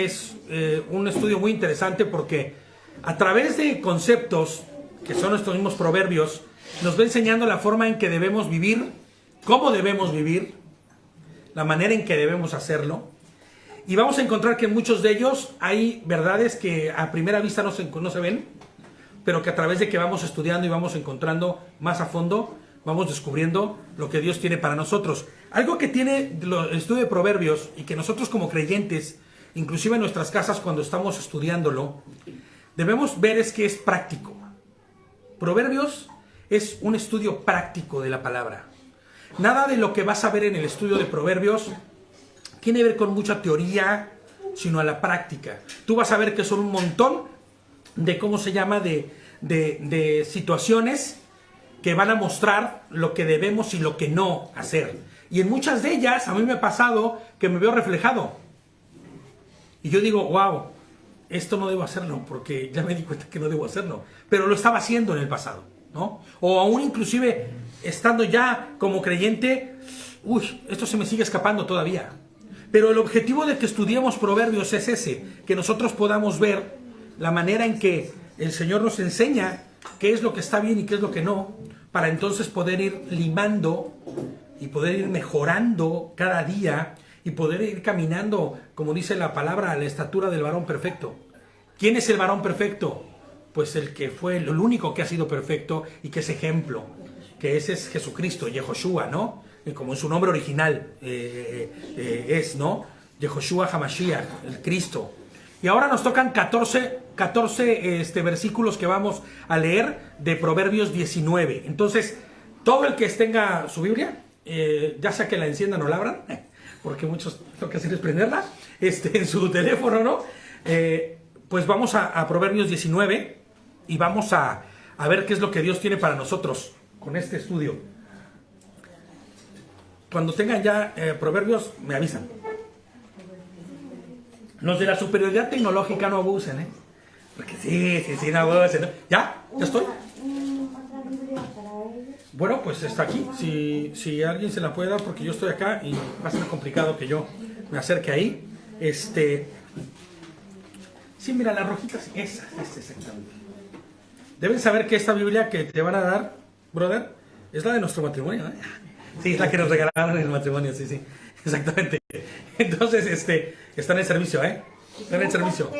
es un estudio muy interesante porque a través de conceptos que son estos mismos proverbios, nos va enseñando la forma en que debemos vivir, cómo debemos vivir, la manera en que debemos hacerlo. Y vamos a encontrar que en muchos de ellos hay verdades que a primera vista no se ven, pero que a través de que vamos estudiando y vamos encontrando más a fondo, vamos descubriendo lo que Dios tiene para nosotros. Algo que tiene el estudio de Proverbios y que nosotros como creyentes, inclusive en nuestras casas cuando estamos estudiándolo, debemos ver es que es práctico. Proverbios es un estudio práctico de la palabra. Nada de lo que vas a ver en el estudio de Proverbios tiene que ver con mucha teoría, sino a la práctica. Tú vas a ver que son un montón de, ¿cómo se llama?, de situaciones que van a mostrar lo que debemos y lo que no hacer. Y en muchas de ellas, a mí me ha pasado que me veo reflejado. Y yo digo, wow, esto no debo hacerlo, porque ya me di cuenta que no debo hacerlo. Pero lo estaba haciendo en el pasado, ¿no? O aún inclusive, estando ya como creyente, uy, esto se me sigue escapando todavía. Pero el objetivo de que estudiemos Proverbios es ese, que nosotros podamos ver la manera en que el Señor nos enseña qué es lo que está bien y qué es lo que no, para entonces poder ir limando y poder ir mejorando cada día y poder ir caminando, como dice la palabra, a la estatura del varón perfecto. ¿Quién es el varón perfecto? Pues el que fue, el único que ha sido perfecto y que es ejemplo, que ese es Jesucristo, Yehoshua, ¿no? Como en su nombre original es, ¿no? Yehoshua HaMashiach, el Cristo. Y ahora nos tocan 14 versículos que vamos a leer de Proverbios 19. Entonces, todo el que tenga su Biblia, ya sea que la enciendan o la abran, porque muchos lo que hacen es prenderla, en su teléfono, ¿no? Pues vamos a Proverbios 19 y vamos a ver qué es lo que Dios tiene para nosotros con este estudio. Cuando tengan ya Proverbios, me avisan. Los de la superioridad tecnológica no abusen, ¿eh? Porque sí, no abusen, ¿no? ¿Ya? ¿Ya estoy? Bueno, pues está aquí. Si alguien se la puede dar, porque yo estoy acá y va a ser complicado que yo me acerque ahí. Sí, mira, las rojitas, esa exactamente. Deben saber que esta Biblia que te van a dar, brother, es la de nuestro matrimonio, ¿eh? Sí, es la que nos regalaron en el matrimonio, sí, exactamente. Entonces, está en el servicio, ¿eh? Está en el servicio.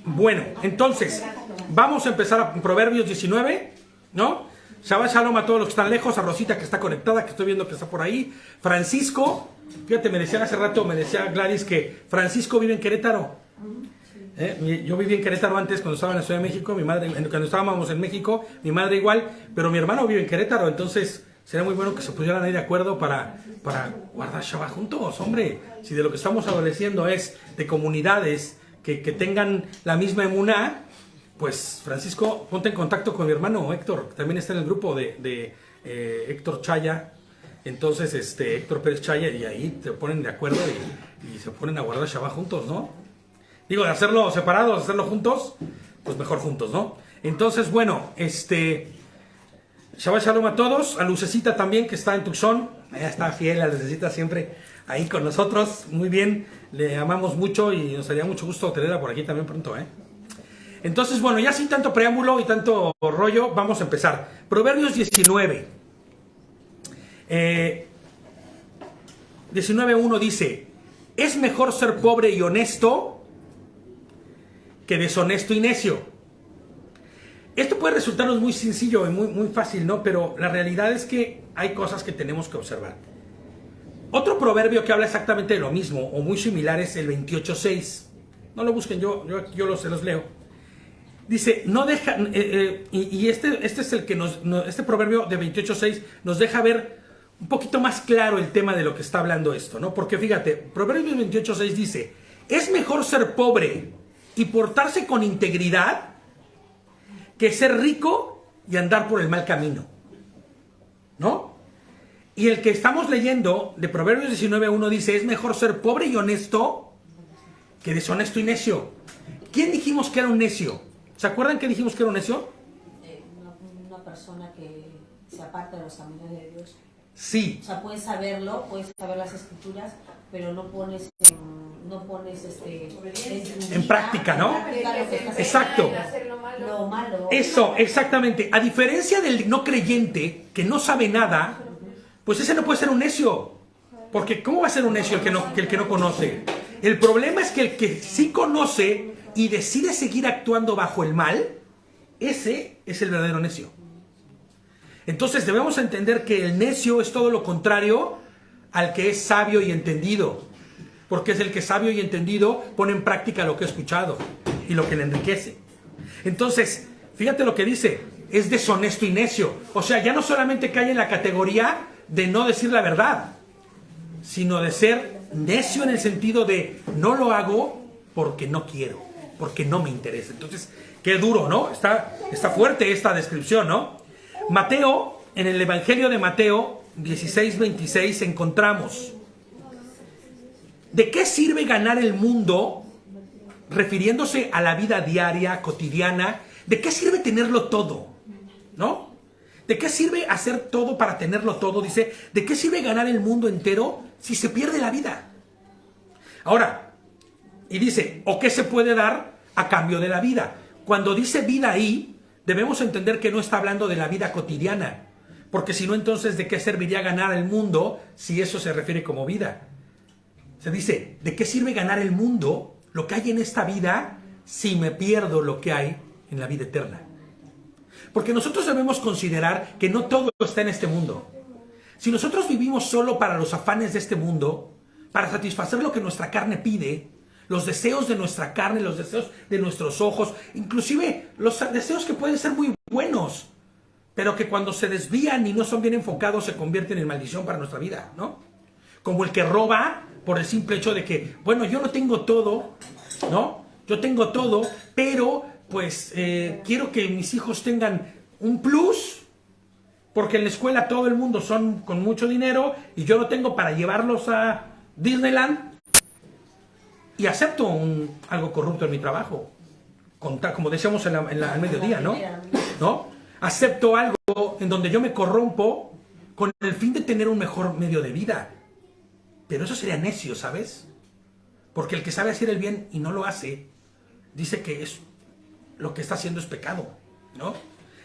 Bueno, entonces, vamos a empezar a Proverbios 19, ¿no? Shabbat Shalom a todos los que están lejos, a Rosita que está conectada, que estoy viendo que está por ahí. Francisco, fíjate, me decían hace rato, me decía Gladys que Francisco vive en Querétaro. Yo viví en Querétaro antes cuando estaba en la Ciudad de México, mi madre, cuando estábamos en México, mi madre igual, pero mi hermano vive en Querétaro, entonces sería muy bueno que se pudieran ir de acuerdo para guardar Shabbat juntos, hombre. Si de lo que estamos adoleciendo es de comunidades que tengan la misma emuná, pues Francisco, ponte en contacto con mi hermano Héctor, que también está en el grupo de Héctor Chaya, entonces Héctor Pérez Chaya, y ahí te ponen de acuerdo y se ponen a guardar Shabbat juntos, ¿no? Digo, de hacerlo separados, de hacerlo juntos, pues mejor juntos, ¿no? Entonces, bueno, Shabbat Shalom a todos, a Lucecita también, que está en Tucson, ella está fiel, a Lucecita siempre ahí con nosotros, muy bien, le amamos mucho y nos haría mucho gusto tenerla por aquí también pronto, ¿eh? Entonces, bueno, ya sin tanto preámbulo y tanto rollo, vamos a empezar. Proverbios 19. 19.1 dice, es mejor ser pobre y honesto que deshonesto y necio. Esto puede resultarnos muy sencillo y muy fácil, ¿no? Pero la realidad es que hay cosas que tenemos que observar. Otro proverbio que habla exactamente de lo mismo o muy similar es el 28.6. No lo busquen, yo se los leo. Dice, no deja, este es el que este proverbio de 28.6 nos deja ver un poquito más claro el tema de lo que está hablando esto, ¿no? Porque fíjate, Proverbios 28.6 dice, es mejor ser pobre y portarse con integridad que ser rico y andar por el mal camino, ¿no? Y el que estamos leyendo de Proverbios 19.1 dice, es mejor ser pobre y honesto que deshonesto y necio. ¿Quién dijimos que era un necio? ¿Se acuerdan que dijimos que era un necio? Una persona que se aparta de los caminos de Dios. Sí. O sea, puedes saberlo, puedes saber las escrituras, pero no pones En práctica, ¿no? Exacto. Lo malo. Eso, exactamente. A diferencia del no creyente, que no sabe nada, pues ese no puede ser un necio. Porque ¿cómo va a ser un necio el que no conoce? El problema es que el que sí conoce y decide seguir actuando bajo el mal, ese es el verdadero necio. Entonces debemos entender que el necio es todo lo contrario al que es sabio y entendido. Porque es el que sabio y entendido pone en práctica lo que ha escuchado y lo que le enriquece. Entonces, fíjate lo que dice, es deshonesto y necio. O sea, ya no solamente cae en la categoría de no decir la verdad, sino de ser necio en el sentido de no lo hago porque no quiero, porque no me interesa. Entonces, qué duro, ¿no? Está fuerte esta descripción, ¿no? Mateo, en el Evangelio de Mateo 16:26 encontramos: ¿de qué sirve ganar el mundo? Refiriéndose a la vida diaria, cotidiana. ¿De qué sirve tenerlo todo? ¿No? ¿De qué sirve hacer todo para tenerlo todo? Dice, ¿de qué sirve ganar el mundo entero si se pierde la vida? Ahora, y dice, ¿o qué se puede dar a cambio de la vida? Cuando dice vida ahí, debemos entender que no está hablando de la vida cotidiana. Porque si no, entonces, ¿de qué serviría ganar el mundo si eso se refiere como vida? Se dice, ¿de qué sirve ganar el mundo, lo que hay en esta vida, si me pierdo lo que hay en la vida eterna? Porque nosotros debemos considerar que no todo está en este mundo. Si nosotros vivimos solo para los afanes de este mundo, para satisfacer lo que nuestra carne pide, los deseos de nuestra carne, los deseos de nuestros ojos, inclusive los deseos que pueden ser muy buenos, pero que cuando se desvían y no son bien enfocados se convierten en maldición para nuestra vida, ¿no? Como el que roba por el simple hecho de que, bueno, yo no tengo todo, ¿no? Yo tengo todo, pero pues quiero que mis hijos tengan un plus, porque en la escuela todo el mundo son con mucho dinero y yo lo tengo para llevarlos a Disneyland y acepto algo corrupto en mi trabajo, como decíamos al mediodía, ¿no? Acepto algo en donde yo me corrompo con el fin de tener un mejor medio de vida. Pero eso sería necio, ¿sabes? Porque el que sabe hacer el bien y no lo hace, dice que lo que está haciendo es pecado, ¿no?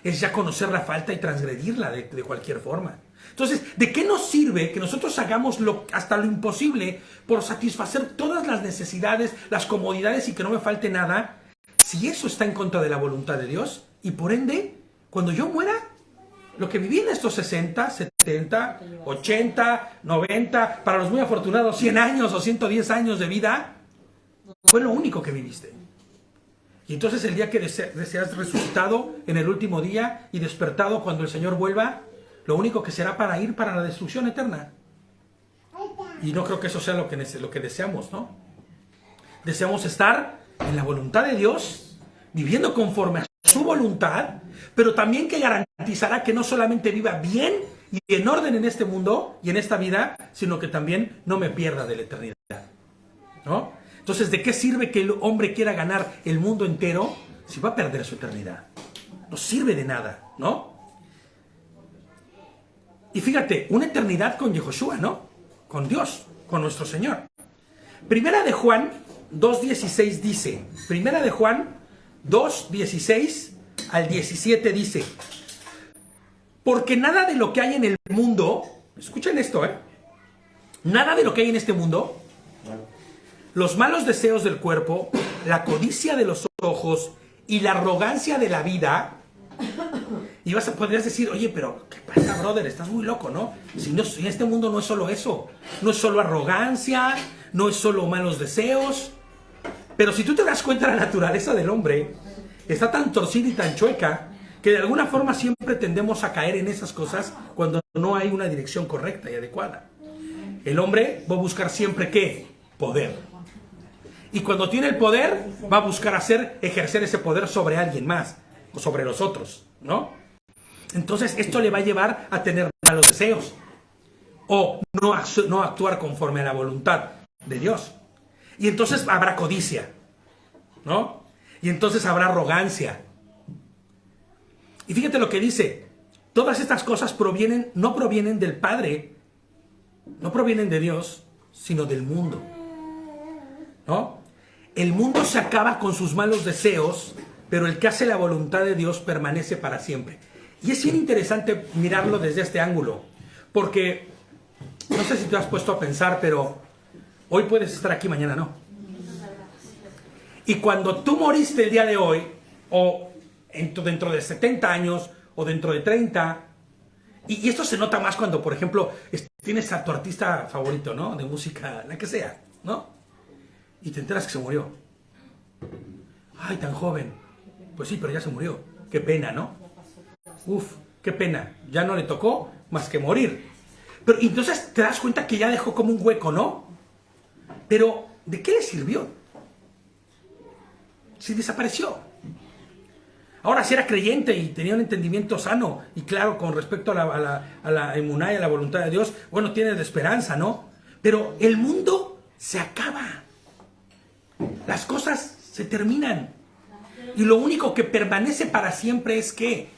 Es ya conocer la falta y transgredirla de cualquier forma. Entonces, ¿de qué nos sirve que nosotros hagamos hasta lo imposible por satisfacer todas las necesidades, las comodidades y que no me falte nada, si eso está en contra de la voluntad de Dios? Y por ende, cuando yo muera, lo que viví en estos 60, 70, 80, 90, para los muy afortunados 100 años o 110 años de vida, fue lo único que viviste. Y entonces el día que deseas resucitado en el último día y despertado cuando el Señor vuelva, lo único que será para ir para la destrucción eterna. Y no creo que eso sea lo que deseamos, ¿no? Deseamos estar en la voluntad de Dios, viviendo conforme a su voluntad, pero también que garantizará que no solamente viva bien y en orden en este mundo y en esta vida, sino que también no me pierda de la eternidad, ¿no? Entonces, ¿de qué sirve que el hombre quiera ganar el mundo entero si va a perder su eternidad? No sirve de nada, ¿no? Y fíjate, una eternidad con Yehoshua, ¿no? Con Dios, con nuestro Señor. Primera de Juan 2:16 dice, Primera de Juan 2:16 al 17 dice, porque nada de lo que hay en el mundo, escuchen esto, nada de lo que hay en este mundo, los malos deseos del cuerpo, la codicia de los ojos y la arrogancia de la vida. Y podrías decir, oye, pero ¿qué pasa, brother? Estás muy loco, ¿no? Si en este mundo no es solo eso. No es solo arrogancia, no es solo malos deseos. Pero si tú te das cuenta, la naturaleza del hombre está tan torcida y tan chueca que de alguna forma siempre tendemos a caer en esas cosas cuando no hay una dirección correcta y adecuada. El hombre va a buscar siempre, ¿qué? Poder. Y cuando tiene el poder, va a buscar ejercer ese poder sobre alguien más, o sobre los otros, ¿no? Entonces esto le va a llevar a tener malos deseos, o no actuar conforme a la voluntad de Dios. Y entonces habrá codicia, ¿no? Y entonces habrá arrogancia. Y fíjate lo que dice, todas estas cosas no provienen del Padre, no provienen de Dios, sino del mundo, ¿no? El mundo se acaba con sus malos deseos, pero el que hace la voluntad de Dios permanece para siempre. Y es bien interesante mirarlo desde este ángulo, porque no sé si te has puesto a pensar, pero hoy puedes estar aquí, mañana no. Y cuando tú moriste el día de hoy, o dentro de 70 años, o dentro de 30, y esto se nota más cuando, por ejemplo, tienes a tu artista favorito, ¿no? De música, la que sea, ¿no? Y te enteras que se murió. Ay, tan joven. Pues sí, pero ya se murió. Qué pena, ¿no? Uf, qué pena. Ya no le tocó más que morir. Pero entonces te das cuenta que ya dejó como un hueco, ¿no? Pero, ¿de qué le sirvió? Si desapareció. Ahora, si era creyente y tenía un entendimiento sano y claro con respecto a la emuná y a la voluntad de Dios, bueno, tiene de esperanza, ¿no? Pero el mundo se acaba. Las cosas se terminan. Y lo único que permanece para siempre es ¿qué?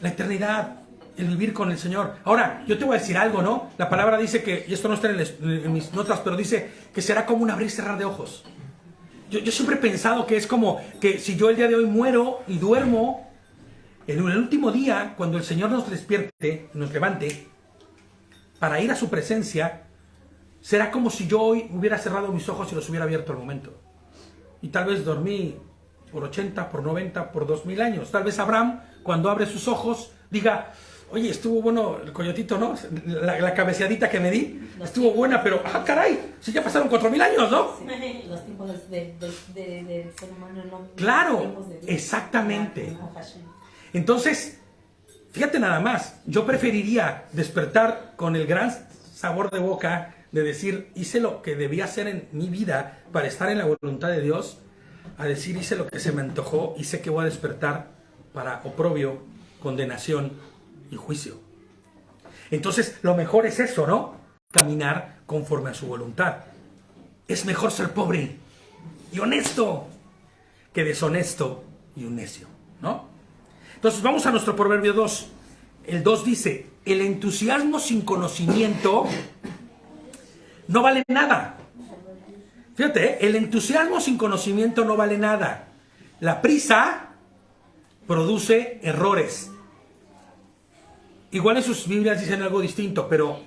La eternidad, el vivir con el Señor. Ahora, yo te voy a decir algo, ¿no? La palabra dice que, y esto no está en mis notas, pero dice que será como un abrir y cerrar de ojos. Yo siempre he pensado que es como que si yo el día de hoy muero y duermo, en el último día, cuando el Señor nos despierte, nos levante, para ir a su presencia, será como si yo hoy hubiera cerrado mis ojos y los hubiera abierto al momento. Y tal vez dormí por 80, por 90, por 2000 años. Tal vez Abraham, cuando abre sus ojos, diga, oye, estuvo bueno el coyotito, ¿no? La cabeceadita que me di, estuvo buena, pero, ¡ah, caray! Si ya pasaron 4000 años, ¿no? Sí, los tiempos del ser humano no. Claro, exactamente. Entonces, fíjate nada más, yo preferiría despertar con el gran sabor de boca de decir, hice lo que debía hacer en mi vida para estar en la voluntad de Dios, a decir, hice lo que se me antojó y sé que voy a despertar para oprobio, condenación y juicio. Entonces, lo mejor es eso, ¿no? Caminar conforme a su voluntad. Es mejor ser pobre y honesto que deshonesto y un necio, ¿no? Entonces, vamos a nuestro proverbio 2. El 2 dice, el entusiasmo sin conocimiento no vale nada. Fíjate, el entusiasmo sin conocimiento no vale nada. La prisa produce errores. Igual en sus Biblias dicen algo distinto, pero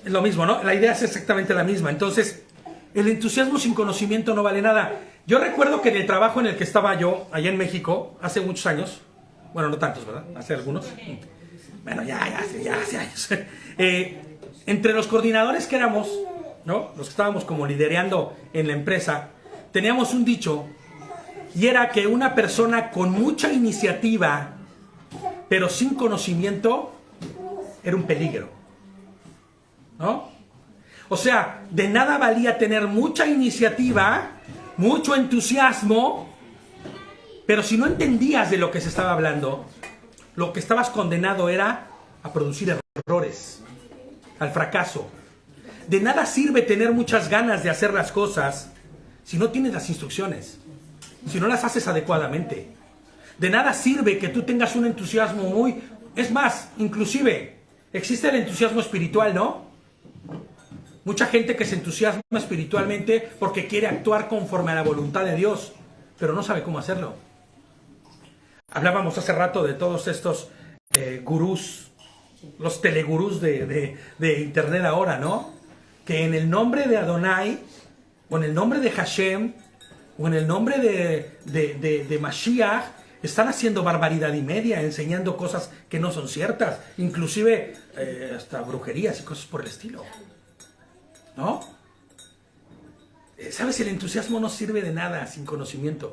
es lo mismo, ¿no? La idea es exactamente la misma. Entonces, el entusiasmo sin conocimiento no vale nada. Yo recuerdo que en el trabajo en el que estaba yo, allá en México, hace muchos años, bueno, no tantos, ¿verdad? Hace algunos. Bueno, ya hace años. Entre los coordinadores que éramos, ¿no? Los que estábamos como lidereando en la empresa, teníamos un dicho, y era que una persona con mucha iniciativa, pero sin conocimiento, era un peligro, ¿no? O sea, de nada valía tener mucha iniciativa, mucho entusiasmo, pero si no entendías de lo que se estaba hablando, lo que estabas condenado era a producir errores, al fracaso. De nada sirve tener muchas ganas de hacer las cosas si no tienes las instrucciones, si no las haces adecuadamente. De nada sirve que tú tengas un entusiasmo muy... Es más, inclusive, existe el entusiasmo espiritual, ¿no? Mucha gente que se entusiasma espiritualmente porque quiere actuar conforme a la voluntad de Dios, pero no sabe cómo hacerlo. Hablábamos hace rato de todos estos gurús, los telegurús de internet ahora, ¿no? Que en el nombre de Adonai, o en el nombre de Hashem, o en el nombre de Mashiach, están haciendo barbaridad y media, enseñando cosas que no son ciertas, inclusive hasta brujerías y cosas por el estilo, ¿no? ¿Sabes? El entusiasmo no sirve de nada sin conocimiento.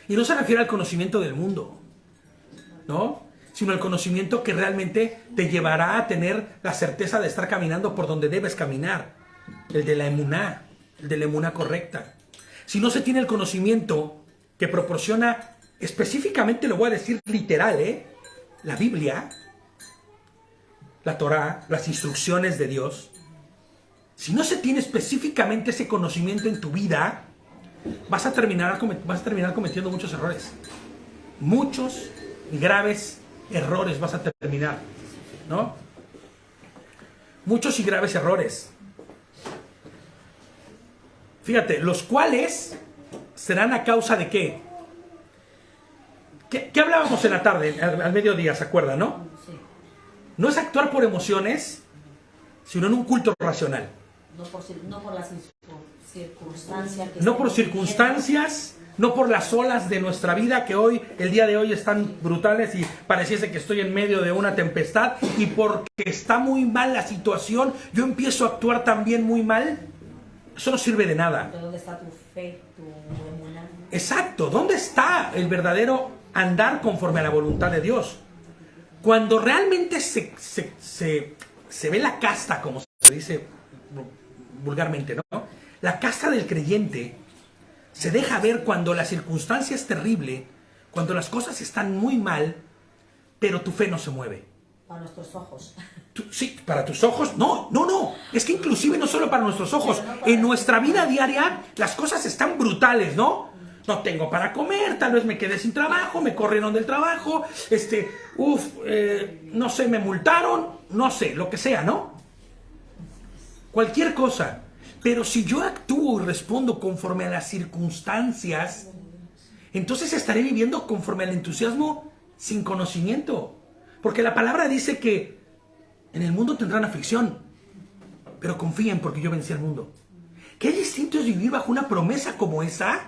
Y no se refiere al conocimiento del mundo, ¿no? Sino al conocimiento que realmente te llevará a tener la certeza de estar caminando por donde debes caminar. El de la emuná correcta. Si no se tiene el conocimiento que proporciona, específicamente lo voy a decir literal, la Biblia, la Torá, las instrucciones de Dios. Si no se tiene específicamente ese conocimiento en tu vida, vas a terminar cometiendo muchos errores. Muchos y graves errores vas a terminar, ¿no? muchos y graves errores. Fíjate, los cuales serán a causa de qué. ¿Qué hablábamos en la tarde, al mediodía, se acuerdan, no? Sí. No es actuar por emociones, sino en un culto racional. No por las circunstancias. No por circunstancias, no por las olas de nuestra vida que hoy, el día de hoy están brutales y pareciese que estoy en medio de una tempestad y porque está muy mal la situación, yo empiezo a actuar también muy mal. Eso no sirve de nada. ¿De dónde está tu fe, tu emuná? Exacto, ¿dónde está el verdadero andar conforme a la voluntad de Dios? Cuando realmente se ve la casta, como se dice vulgarmente, ¿no? La casta del creyente se deja ver cuando la circunstancia es terrible, cuando las cosas están muy mal, pero tu fe no se mueve. Para nuestros ojos. Sí, para tus ojos, no. Es que inclusive no solo para nuestros ojos, en nuestra vida diaria las cosas están brutales, ¿no? No tengo para comer, tal vez me quedé sin trabajo, me corrieron del trabajo, no sé, me multaron, no sé, lo que sea, ¿no? Cualquier cosa. Pero si yo actúo y respondo conforme a las circunstancias, entonces estaré viviendo conforme al entusiasmo sin conocimiento. Porque la palabra dice que en el mundo tendrán aflicción, pero confíen porque yo vencí al mundo. Qué distinto es vivir bajo una promesa como esa,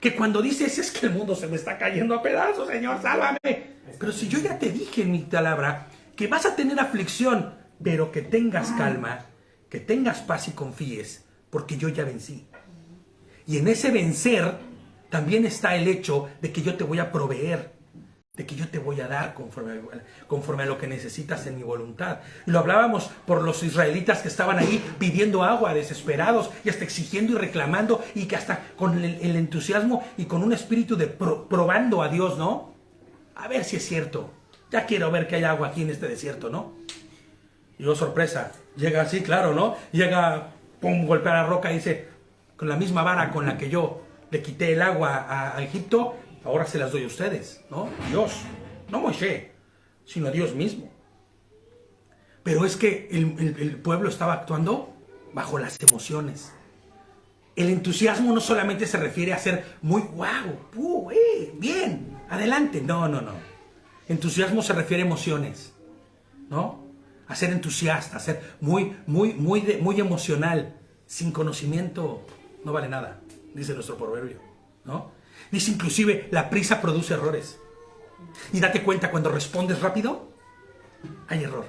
que cuando dices, es que el mundo se me está cayendo a pedazos, Señor, sálvame. Pero si yo ya te dije en mi palabra que vas a tener aflicción, pero que tengas calma, que tengas paz y confíes, porque yo ya vencí. Y en ese vencer también está el hecho de que yo te voy a proveer, de que yo te voy a dar conforme a lo que necesitas en mi voluntad. Y lo hablábamos por los israelitas que estaban ahí pidiendo agua, desesperados, y hasta exigiendo y reclamando, y que hasta con el entusiasmo y con un espíritu de probando a Dios, ¿no? A ver si es cierto. Ya quiero ver que hay agua aquí en este desierto, ¿no? Y oh, sorpresa, llega así, claro, ¿no? Llega, pum, golpea la roca y dice, con la misma vara con la que yo le quité el agua a Egipto, ahora se las doy a ustedes, ¿no? Dios, no Moisés, sino Dios mismo. Pero es que el pueblo estaba actuando bajo las emociones. El entusiasmo no solamente se refiere a ser muy guau, bien, adelante. No. Entusiasmo se refiere a emociones, ¿no? A ser entusiasta, a ser muy emocional. Sin conocimiento no vale nada, dice nuestro proverbio, ¿no? Dice inclusive, la prisa produce errores. Y date cuenta, cuando respondes rápido, hay error.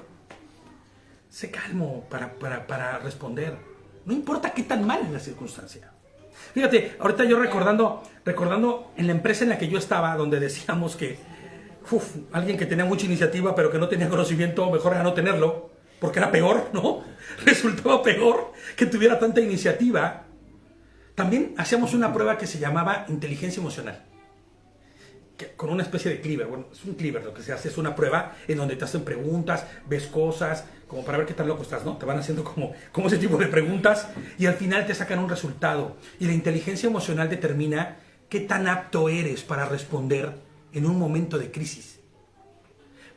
Sé calmo para responder. No importa qué tan mal es la circunstancia. Fíjate, ahorita yo recordando en la empresa en la que yo estaba, donde decíamos que alguien que tenía mucha iniciativa pero que no tenía conocimiento, mejor era no tenerlo, porque era peor, ¿no? Resultaba peor que tuviera tanta iniciativa. También hacíamos una prueba que se llamaba inteligencia emocional, con una especie de cleaver. Bueno, es un cleaver, lo que se hace es una prueba en donde te hacen preguntas, ves cosas, como para ver qué tan loco estás, ¿no? Te van haciendo como ese tipo de preguntas y al final te sacan un resultado. Y la inteligencia emocional determina qué tan apto eres para responder en un momento de crisis,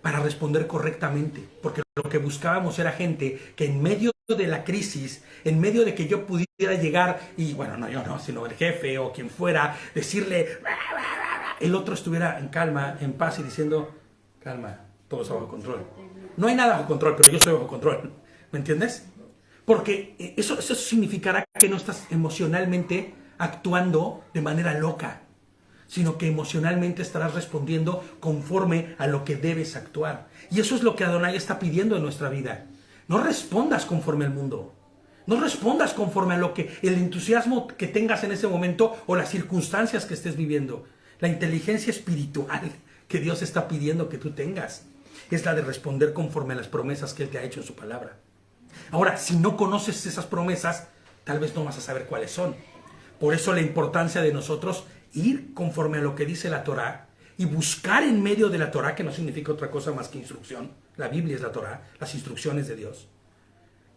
para responder correctamente, porque lo que buscábamos era gente que en medio de la crisis, en medio de que yo pudiera llegar y, bueno, no yo no, sino el jefe o quien fuera, decirle, el otro estuviera en calma, en paz y diciendo, calma, todo está bajo control. No hay nada bajo control, pero yo estoy bajo control, ¿me entiendes? Porque eso significará que no estás emocionalmente actuando de manera loca, sino que emocionalmente estarás respondiendo conforme a lo que debes actuar. Y eso es lo que Adonai está pidiendo en nuestra vida. No respondas conforme al mundo. No respondas conforme a lo que el entusiasmo que tengas en ese momento o las circunstancias que estés viviendo. La inteligencia espiritual que Dios está pidiendo que tú tengas es la de responder conforme a las promesas que Él te ha hecho en su palabra. Ahora, si no conoces esas promesas, tal vez no vas a saber cuáles son. Por eso la importancia de nosotros ir conforme a lo que dice la Torá y buscar en medio de la Torá, que no significa otra cosa más que instrucción. La Biblia es la Torá, las instrucciones de Dios.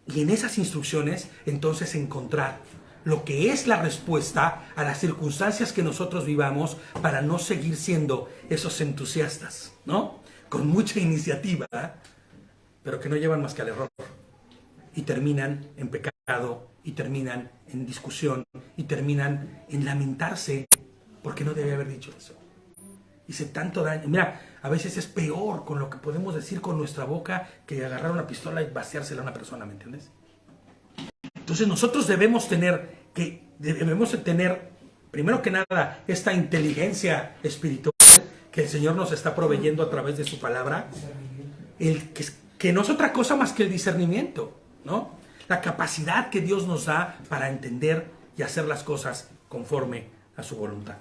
Y en esas instrucciones, entonces, encontrar lo que es la respuesta a las circunstancias que nosotros vivamos para no seguir siendo esos entusiastas, ¿no? Con mucha iniciativa, pero que no llevan más que al error. y terminan en pecado, y terminan en discusión, y terminan en lamentarse porque no debe haber dicho eso. Hice tanto daño. Mira, a veces es peor con lo que podemos decir con nuestra boca que agarrar una pistola y vaciársela a una persona, ¿me entiendes? Entonces nosotros debemos tener, primero que nada, esta inteligencia espiritual que el Señor nos está proveyendo a través de su palabra, que no es otra cosa más que el discernimiento, ¿no? La capacidad que Dios nos da para entender y hacer las cosas conforme a su voluntad,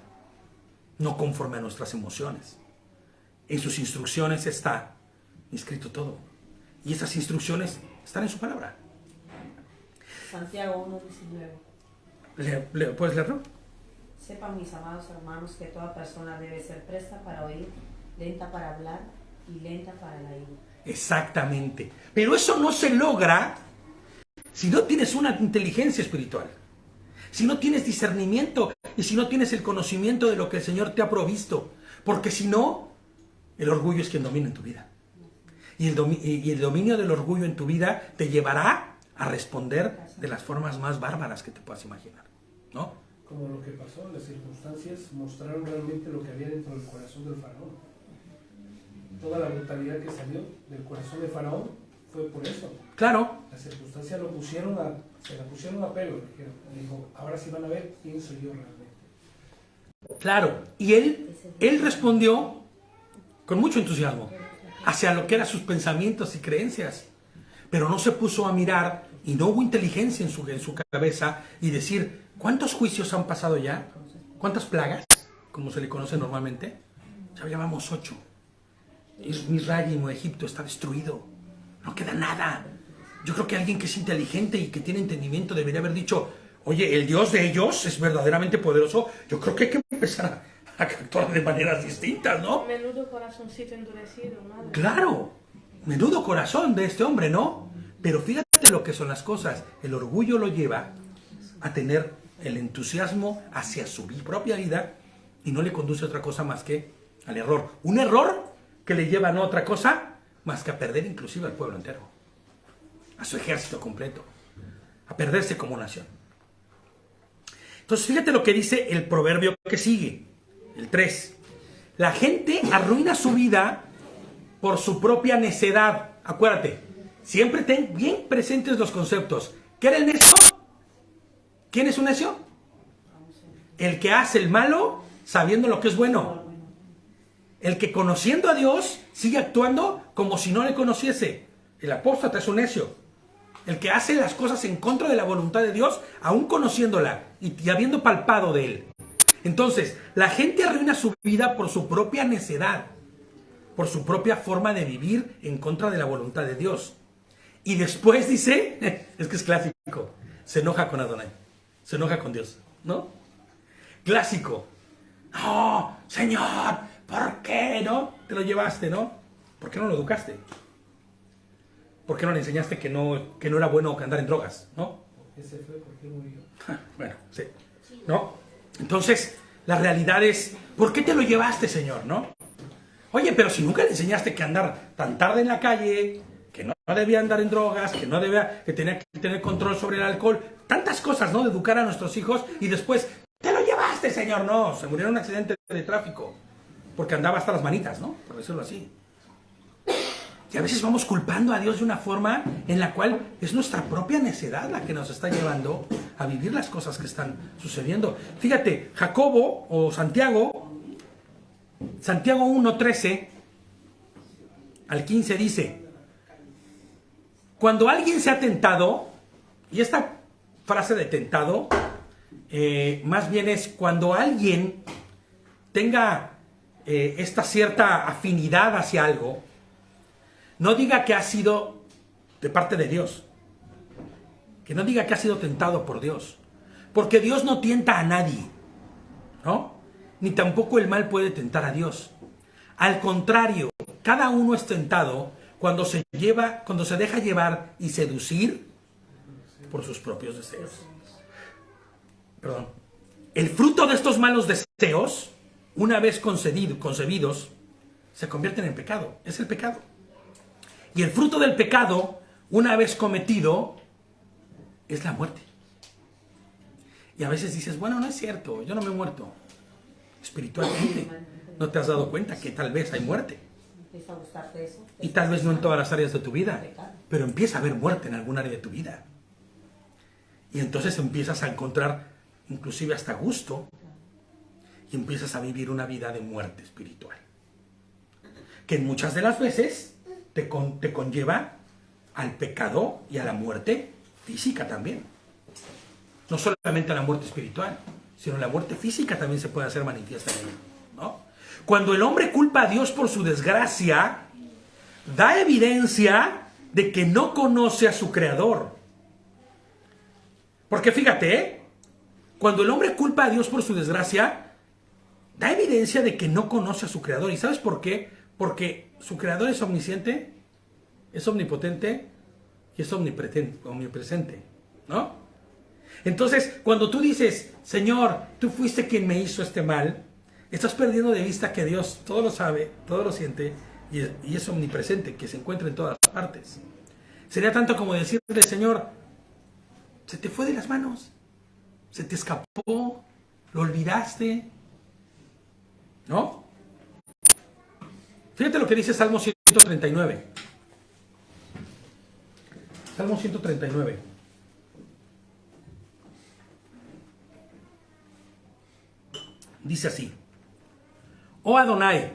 no conforme a nuestras emociones. En sus instrucciones está inscrito todo, y esas instrucciones están en su palabra. Santiago 1:19. ¿Puedes leerlo? Sepan, mis amados hermanos, que toda persona debe ser presta para oír, lenta para hablar y lenta para la ira. Exactamente. Pero eso no se logra si no tienes una inteligencia espiritual, si no tienes discernimiento y si no tienes el conocimiento de lo que el Señor te ha provisto. Porque si no, el orgullo es quien domina en tu vida. Y el dominio del orgullo en tu vida te llevará a responder de las formas más bárbaras que te puedas imaginar, ¿no? Como lo que pasó, las circunstancias mostraron realmente lo que había dentro del corazón del faraón. Toda la brutalidad que salió del corazón de Faraón fue por eso. Claro. Las circunstancias se la pusieron a pelo. Dijo, ahora sí van a ver quién soy yo realmente. Claro. Y él respondió con mucho entusiasmo hacia lo que eran sus pensamientos y creencias. Pero no se puso a mirar y no hubo inteligencia en su cabeza y decir, ¿cuántos juicios han pasado ya? ¿Cuántas plagas? Como se le conoce normalmente. Ya llevamos 8. Misraim o Egipto está destruido. No queda nada. Yo creo que alguien que es inteligente y que tiene entendimiento debería haber dicho, oye, el Dios de ellos es verdaderamente poderoso. Yo creo que hay que empezar a actuar de maneras distintas, ¿no? Menudo corazoncito endurecido, madre. Claro, menudo corazón de este hombre, ¿no? Pero fíjate lo que son las cosas. El orgullo lo lleva a tener el entusiasmo hacia su propia vida y no le conduce a otra cosa más que al error. Un error que le lleva a no otra cosa más que a perder inclusive al pueblo entero, a su ejército completo, a perderse como nación. Entonces fíjate lo que dice el proverbio que sigue, el 3. La gente arruina su vida por su propia necedad. Acuérdate, siempre ten bien presentes los conceptos. ¿Qué era el necio? ¿Quién es un necio? El que hace el malo sabiendo lo que es bueno. El que conociendo a Dios sigue actuando como si no le conociese. El apóstata es un necio. El que hace las cosas en contra de la voluntad de Dios, aún conociéndola y habiendo palpado de él. Entonces, la gente arruina su vida por su propia necedad, por su propia forma de vivir en contra de la voluntad de Dios. Y después dice, es que es clásico, se enoja con Adonai, se enoja con Dios, ¿no? Clásico. No, Señor, ¿por qué no te lo llevaste, no? ¿Por qué no lo educaste? ¿Por qué no le enseñaste que no era bueno andar en drogas, no? Ese fue porque murió. Bueno, sí, ¿no? Entonces, la realidad es, ¿por qué te lo llevaste, Señor, no? Oye, pero si nunca le enseñaste que andar tan tarde en la calle, que no debía andar en drogas, que tenía que tener control sobre el alcohol, tantas cosas, ¿no? De educar a nuestros hijos y después, ¡te lo llevaste, Señor! No, se murió en un accidente de tráfico, porque andaba hasta las manitas, ¿no? Por decirlo así. Y a veces vamos culpando a Dios de una forma en la cual es nuestra propia necedad la que nos está llevando a vivir las cosas que están sucediendo. Fíjate, Jacobo o Santiago 1:13 al 15 dice, cuando alguien se ha tentado, y esta frase de tentado, más bien es cuando alguien tenga esta cierta afinidad hacia algo, no diga que ha sido de parte de Dios. Que no diga que ha sido tentado por Dios. Porque Dios no tienta a nadie, ¿no? Ni tampoco el mal puede tentar a Dios. Al contrario, cada uno es tentado cuando se deja llevar y seducir por sus propios deseos. Perdón. El fruto de estos malos deseos, una vez concebidos, se convierten en pecado. Es el pecado. Y el fruto del pecado, una vez cometido, es la muerte. Y a veces dices, bueno, no es cierto, yo no me he muerto. Espiritualmente, no te has dado cuenta que tal vez hay muerte. Empieza a gustarte eso. Y tal vez no en todas las áreas de tu vida, pero empieza a haber muerte en algún área de tu vida. Y entonces empiezas a encontrar inclusive hasta gusto y empiezas a vivir una vida de muerte espiritual. Que muchas de las veces te conlleva al pecado y a la muerte física también. No solamente a la muerte espiritual, sino la muerte física también se puede hacer manifiesta en él, ¿no? Cuando el hombre culpa a Dios por su desgracia, da evidencia de que no conoce a su Creador. Porque fíjate, cuando el hombre culpa a Dios por su desgracia, da evidencia de que no conoce a su Creador. ¿Y sabes por qué? Porque su Creador es omnisciente, es omnipotente y es omnipresente, ¿no? Entonces, cuando tú dices, Señor, tú fuiste quien me hizo este mal, estás perdiendo de vista que Dios todo lo sabe, todo lo siente y es omnipresente, que se encuentra en todas partes. Sería tanto como decirle, Señor, se te fue de las manos, se te escapó, lo olvidaste, ¿no? Fíjate lo que dice Salmo 139. Salmo 139. Dice así: Oh Adonai,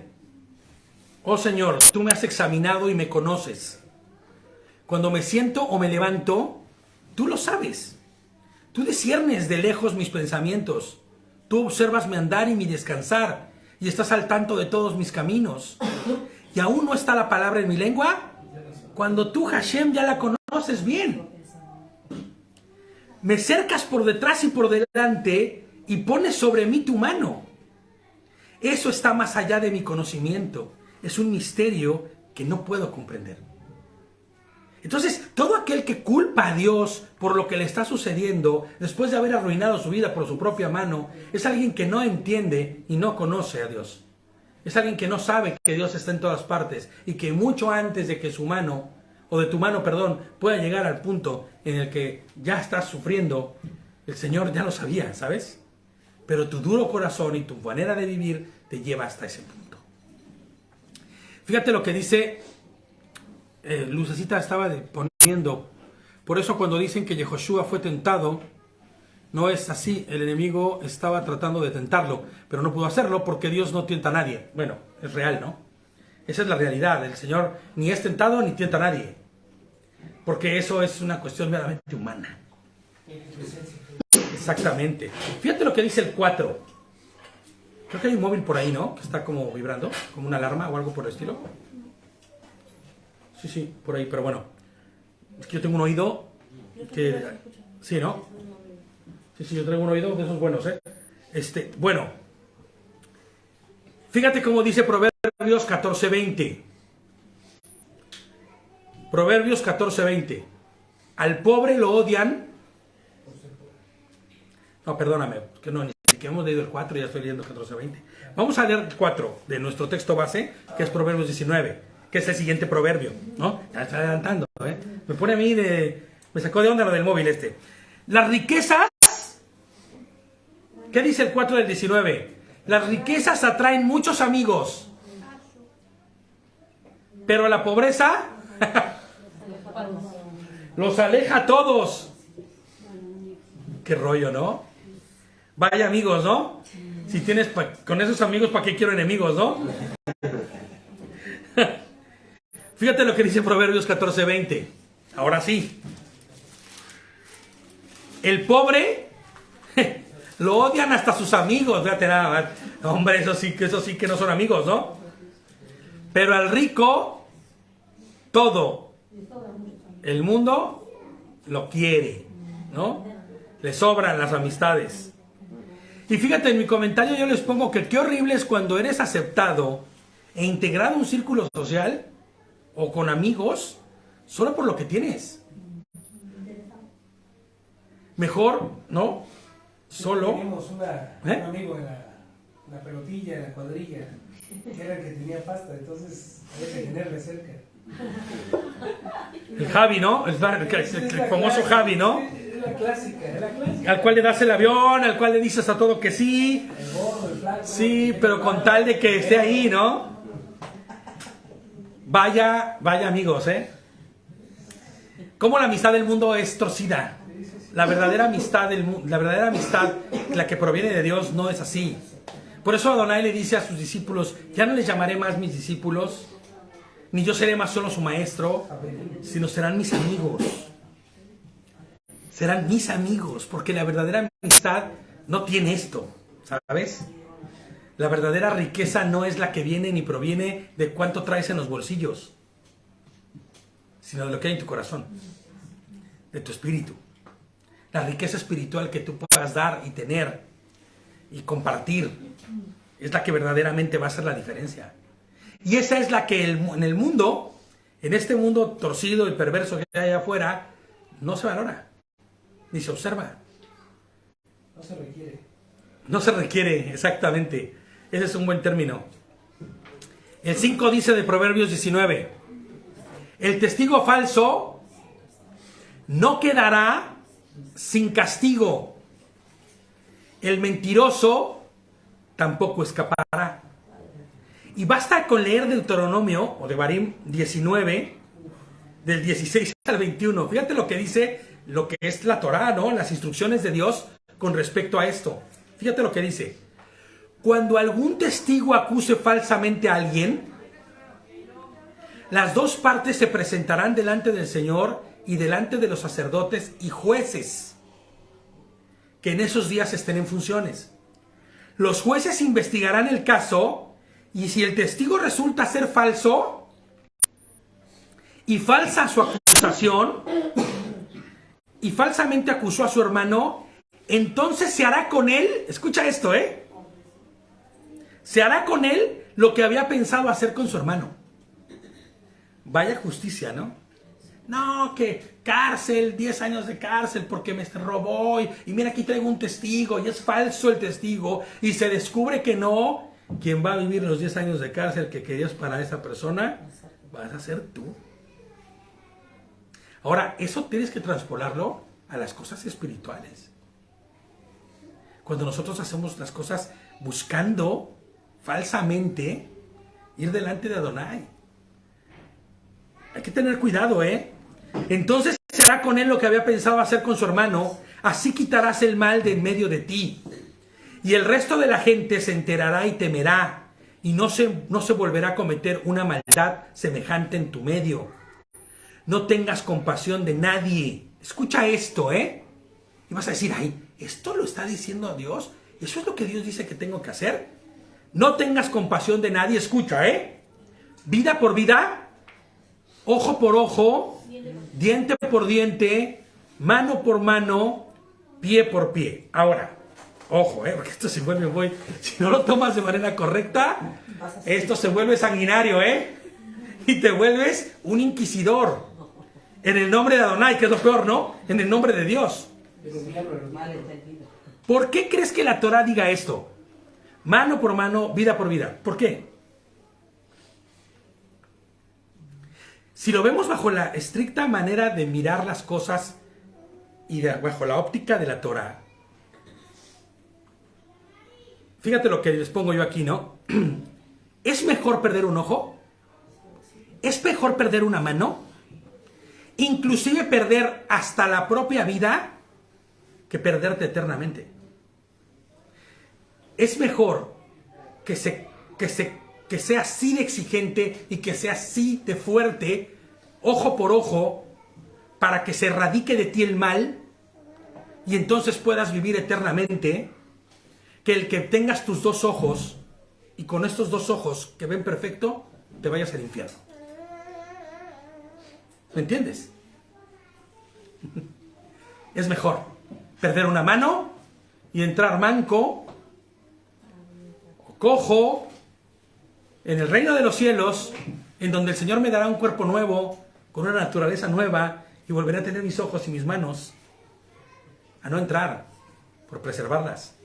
oh Señor, tú me has examinado y me conoces. Cuando me siento o me levanto, tú lo sabes. Tú disciernes de lejos mis pensamientos. Tú observas mi andar y mi descansar, y estás al tanto de todos mis caminos. ¿Y aún no está la palabra en mi lengua? Cuando tú, Hashem, ya la conoces bien. Me cercas por detrás y por delante y pones sobre mí tu mano. Eso está más allá de mi conocimiento. Es un misterio que no puedo comprender. Entonces, todo aquel que culpa a Dios por lo que le está sucediendo, después de haber arruinado su vida por su propia mano, es alguien que no entiende y no conoce a Dios. Es alguien que no sabe que Dios está en todas partes y que mucho antes de que su mano, o de tu mano, perdón, pueda llegar al punto en el que ya estás sufriendo, el Señor ya lo sabía, ¿sabes? Pero tu duro corazón y tu manera de vivir te lleva hasta ese punto. Fíjate lo que dice, Lucecita estaba poniendo, por eso cuando dicen que Yehoshua fue tentado, no es así, el enemigo estaba tratando de tentarlo, pero no pudo hacerlo porque Dios no tienta a nadie. Bueno, es real, ¿no? Esa es la realidad, el Señor ni es tentado ni tienta a nadie, porque eso es una cuestión meramente humana. Exactamente. Fíjate lo que dice el 4. Creo que hay un móvil por ahí, ¿no? Que está como vibrando, como una alarma o algo por el estilo. Sí, por ahí, pero bueno. Es que yo tengo un oído que... Sí, ¿no? Sí, yo traigo un oído de esos buenos, ¿eh? Bueno. Fíjate cómo dice Proverbios 14:20. Proverbios 14:20. Al pobre lo odian. No, perdóname, que no, ni siquiera hemos leído el 4 y ya estoy leyendo 14:20. Vamos a leer el 4 de nuestro texto base, que es Proverbios 19, que es el siguiente proverbio, ¿no? Ya está adelantando, ¿eh? Me pone a mí me sacó de onda lo del móvil este. Las riquezas, ¿qué dice el 4 del 19? Las riquezas atraen muchos amigos, pero la pobreza los aleja a todos. Qué rollo, ¿no? Vaya amigos, ¿no? Si tienes con esos amigos, ¿para qué quiero enemigos, no? Fíjate lo que dice Proverbios 14:20. Ahora sí. El pobre lo odian hasta sus amigos. Fíjate nada, hombre, eso sí que no son amigos, ¿no? Pero al rico, todo el mundo lo quiere, ¿no? Le sobran las amistades. Y fíjate, en mi comentario yo les pongo que qué horrible es cuando eres aceptado e integrado a un círculo social o con amigos solo por lo que tienes. Mejor, ¿no? Solo. Teníamos un amigo en la pelotilla, en la cuadrilla, que era el que tenía pasta, entonces había que tenerle cerca. El Javi, ¿no? El famoso Javi, ¿no? la clásica, es la clásica. Al cual le das el avión, al cual le dices a todo que sí. El gordo, el flaco. Sí, pero con tal de que esté ahí, ¿no? Vaya amigos, ¿eh? Cómo la amistad del mundo es torcida. La verdadera amistad, la que proviene de Dios, no es así. Por eso Adonai le dice a sus discípulos, ya no les llamaré más mis discípulos, ni yo seré más solo su maestro, sino serán mis amigos. Serán mis amigos, porque la verdadera amistad no tiene esto, ¿sabes? La verdadera riqueza no es la que viene ni proviene de cuánto traes en los bolsillos, sino de lo que hay en tu corazón, de tu espíritu. La riqueza espiritual que tú puedas dar y tener y compartir es la que verdaderamente va a hacer la diferencia. Y esa es la que en el mundo, en este mundo torcido y perverso que hay afuera, no se valora, ni se observa. No se requiere. No se requiere, exactamente. Ese es un buen término. El 5 dice de Proverbios 19, el testigo falso no quedará sin castigo. El mentiroso tampoco escapará. Y basta con leer Deuteronomio o Devarim 19, del 16 al 21. Fíjate lo que dice, lo que es la Torá, ¿no? Las instrucciones de Dios con respecto a esto. Fíjate lo que dice. Cuando algún testigo acuse falsamente a alguien, las dos partes se presentarán delante del Señor y delante de los sacerdotes y jueces que en esos días estén en funciones. Los jueces investigarán el caso y si el testigo resulta ser falso y falsa su acusación y falsamente acusó a su hermano, entonces se hará con él, escucha esto, se hará con él lo que había pensado hacer con su hermano. Vaya justicia, ¿no? No, que cárcel, 10 años de cárcel porque me robó y mira aquí traigo un testigo y es falso el testigo y se descubre que no. Quien va a vivir los 10 años de cárcel que querías para esa persona, vas a ser tú. Ahora, eso tienes que transpolarlo a las cosas espirituales. Cuando nosotros hacemos las cosas buscando falsamente ir delante de Adonai. Hay que tener cuidado, Entonces se hará con él lo que había pensado hacer con su hermano, así quitarás el mal de en medio de ti. Y el resto de la gente se enterará y temerá, y no se volverá a cometer una maldad semejante en tu medio. No tengas compasión de nadie. Escucha esto, Y vas a decir, ay, ¿esto lo está diciendo Dios? ¿Eso es lo que Dios dice que tengo que hacer? No tengas compasión de nadie, escucha, Vida por vida, ojo por ojo, diente por diente, mano por mano, pie por pie. Ahora, ojo, porque esto se vuelve si no lo tomas de manera correcta, esto se vuelve sanguinario, y te vuelves un inquisidor. En el nombre de Adonai, que es lo peor, ¿no? En el nombre de Dios. ¿Por qué crees que la Torah diga esto? Mano por mano, vida por vida. ¿Por qué? Si lo vemos bajo la estricta manera de mirar las cosas y bajo la óptica de la Torah, fíjate lo que les pongo yo aquí, ¿no? ¿Es mejor perder un ojo? ¿Es mejor perder una mano? Inclusive perder hasta la propia vida que perderte eternamente. Es mejor que sea así de exigente y que sea así de fuerte, ojo por ojo, para que se erradique de ti el mal y entonces puedas vivir eternamente, que el que tengas tus dos ojos y con estos dos ojos que ven perfecto, te vayas al infierno. ¿Me entiendes? Es mejor perder una mano y entrar manco o cojo en el reino de los cielos, en donde el Señor me dará un cuerpo nuevo, con una naturaleza nueva, y volveré a tener mis ojos y mis manos, a no entrar, por preservarlas.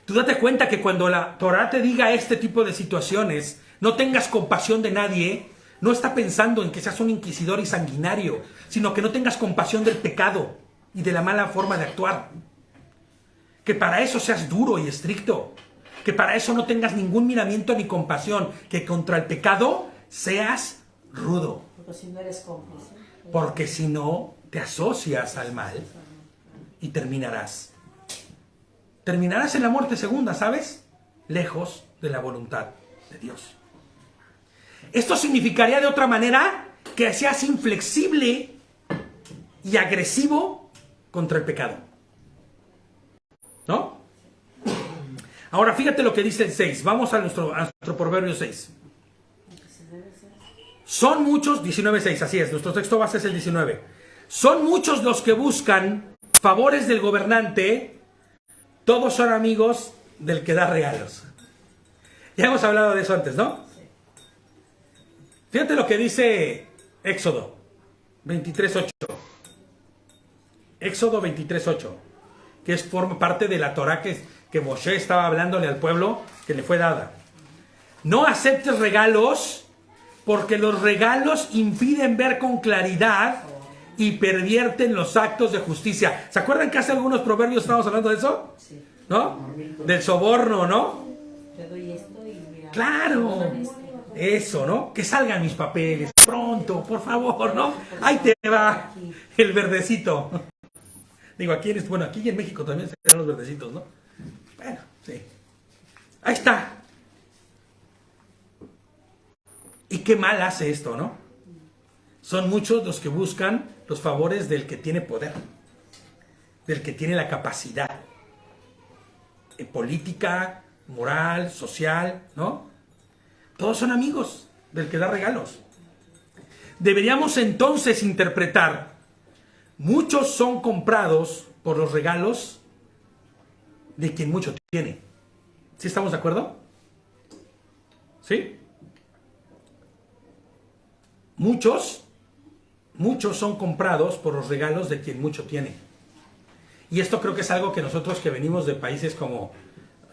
Tú date cuenta que cuando la Torah te diga este tipo de situaciones, no tengas compasión de nadie, no está pensando en que seas un inquisidor y sanguinario, sino que no tengas compasión del pecado y de la mala forma de actuar. Que para eso seas duro y estricto. Que para eso no tengas ningún miramiento ni compasión. Que contra el pecado seas rudo. Porque si no eres cómplice. Porque si no, te asocias al mal y terminarás. Terminarás en la muerte segunda, ¿sabes? Lejos de la voluntad de Dios. Esto significaría de otra manera que seas inflexible y agresivo contra el pecado. ¿No? Ahora fíjate lo que dice el 6. Vamos a nuestro proverbio 6. Son muchos, 19:6, así es, nuestro texto base es el 19. Son muchos los que buscan favores del gobernante, todos son amigos del que da regalos. Ya hemos hablado de eso antes, ¿no? Fíjate lo que dice Éxodo 23:8. Éxodo 23:8, que forma parte de la Torá que Moshe estaba hablándole al pueblo que le fue dada. No aceptes regalos, porque los regalos impiden ver con claridad y pervierten los actos de justicia. ¿Se acuerdan que hace algunos proverbios estábamos hablando de eso? Sí. ¿No? Del soborno, ¿no? Te doy esto y mira. Claro. Eso, ¿no? Que salgan mis papeles pronto, por favor, ¿no? Ahí te va el verdecito. Digo, aquí en México también se dan los verdecitos, ¿no? Bueno, sí. Ahí está. Y qué mal hace esto, ¿no? Son muchos los que buscan los favores del que tiene poder, del que tiene la capacidad política, moral, social, ¿no? Todos son amigos del que da regalos. Deberíamos entonces interpretar: muchos son comprados por los regalos de quien mucho tiene. ¿Sí estamos de acuerdo? ¿Sí? Muchos son comprados por los regalos de quien mucho tiene. Y esto creo que es algo que nosotros que venimos de países como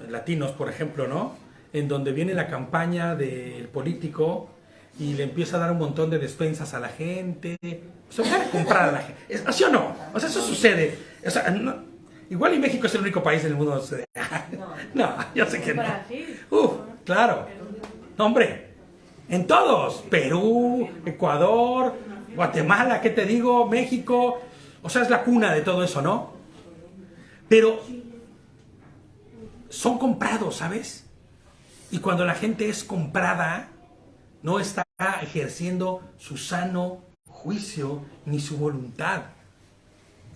latinos, por ejemplo, ¿no? En donde viene la campaña del político y le empieza a dar un montón de despensas a la gente. O sea, a comprar a la gente. ¿Sí o no? O sea, eso sucede. O sea, no, igual y México es el único país en el mundo donde sucede. No, yo sé que no. Claro. No, hombre. En todos, Perú, Ecuador, Guatemala, ¿qué te digo? México, o sea, es la cuna de todo eso, ¿no? Pero son comprados, ¿sabes? Y cuando la gente es comprada, no está ejerciendo su sano juicio ni su voluntad.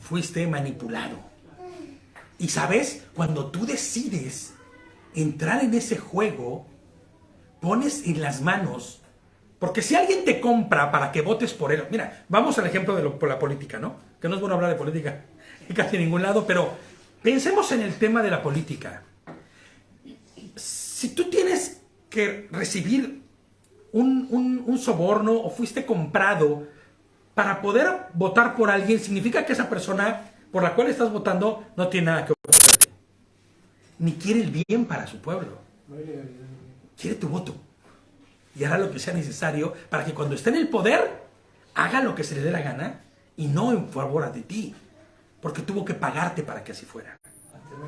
Fuiste manipulado. Y ¿sabes? Cuando tú decides entrar en ese juego, pones en las manos, porque si alguien te compra para que votes por él, mira, vamos al ejemplo de por la política, ¿no? Que no es bueno hablar de política en casi ningún lado, pero pensemos en el tema de la política. Si tú tienes que recibir un soborno o fuiste comprado para poder votar por alguien, significa que esa persona por la cual estás votando no tiene nada que ofrecerte, ni quiere el bien para su pueblo. Quiere tu voto y hará lo que sea necesario para que cuando esté en el poder haga lo que se le dé la gana y no en favor de ti, porque tuvo que pagarte para que así fuera.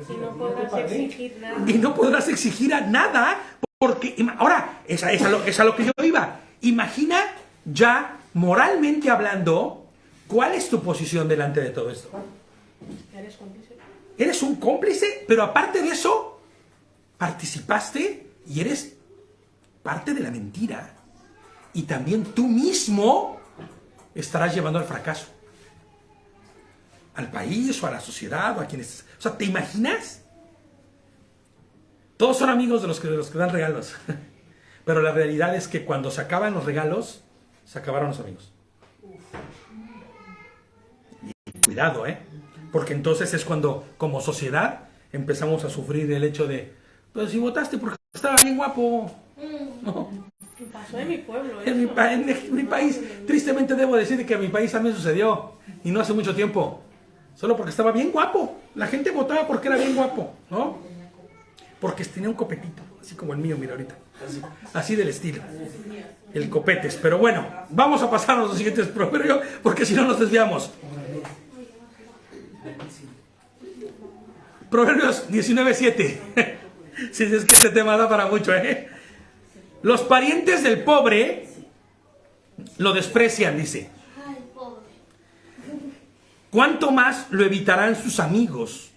Y no podrás exigir nada. Y no podrás exigir a nada, porque ahora, es a lo que yo iba. Imagina ya moralmente hablando, ¿cuál es tu posición delante de todo esto? ¿Eres cómplice? Eres un cómplice, pero aparte de eso, participaste y eres parte de la mentira. Y también tú mismo estarás llevando al fracaso. Al país o a la sociedad o a quienes... O sea, ¿te imaginas? Todos son amigos de los que dan regalos. Pero la realidad es que cuando se acaban los regalos, se acabaron los amigos. Y cuidado, porque entonces es cuando, como sociedad, empezamos a sufrir el hecho de, pues si votaste porque estaba bien guapo. No. Pasó en mi pueblo. En mi país, tristemente debo decir que en mi país también sucedió, y no hace mucho tiempo, solo porque estaba bien guapo. La gente votaba porque era bien guapo, ¿no? Porque tenía un copetito, así como el mío, mira ahorita, así del estilo, el copetes. Pero bueno, vamos a pasar a los siguientes proverbios, porque si no nos desviamos. Proverbios 19:7. Si es que este tema da para mucho, ¿eh? Los parientes del pobre lo desprecian, dice. ¿Cuánto más lo evitarán sus amigos?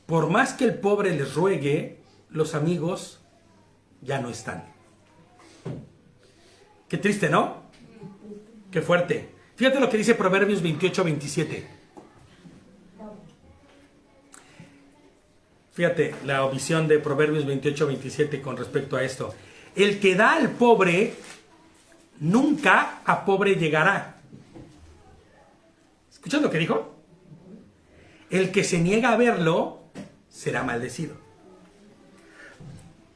Por más que el pobre les ruegue, los amigos ya no están. Qué triste, ¿no? Qué fuerte. Fíjate lo que dice Proverbios 28:27. Fíjate la visión de Proverbios 28:27 con respecto a esto. El que da al pobre, nunca a pobre llegará. ¿Escuchas lo que dijo? El que se niega a verlo, será maldecido.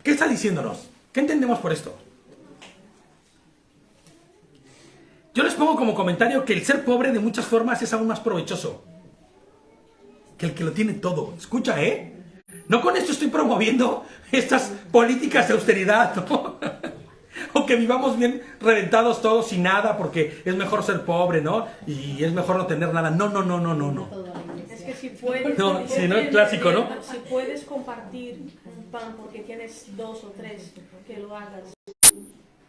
¿Qué está diciéndonos? ¿Qué entendemos por esto? Yo les pongo como comentario que el ser pobre de muchas formas es aún más provechoso que el que lo tiene todo. Escucha, ¿eh? No con esto estoy promoviendo estas políticas de austeridad, ¿no? O que vivamos bien reventados todos sin nada porque es mejor ser pobre, ¿no? Y es mejor no tener nada. No. Es que si puedes... No, sí, ¿no? El clásico, ¿no? Si puedes compartir un pan porque tienes 2 o 3, que lo hagas.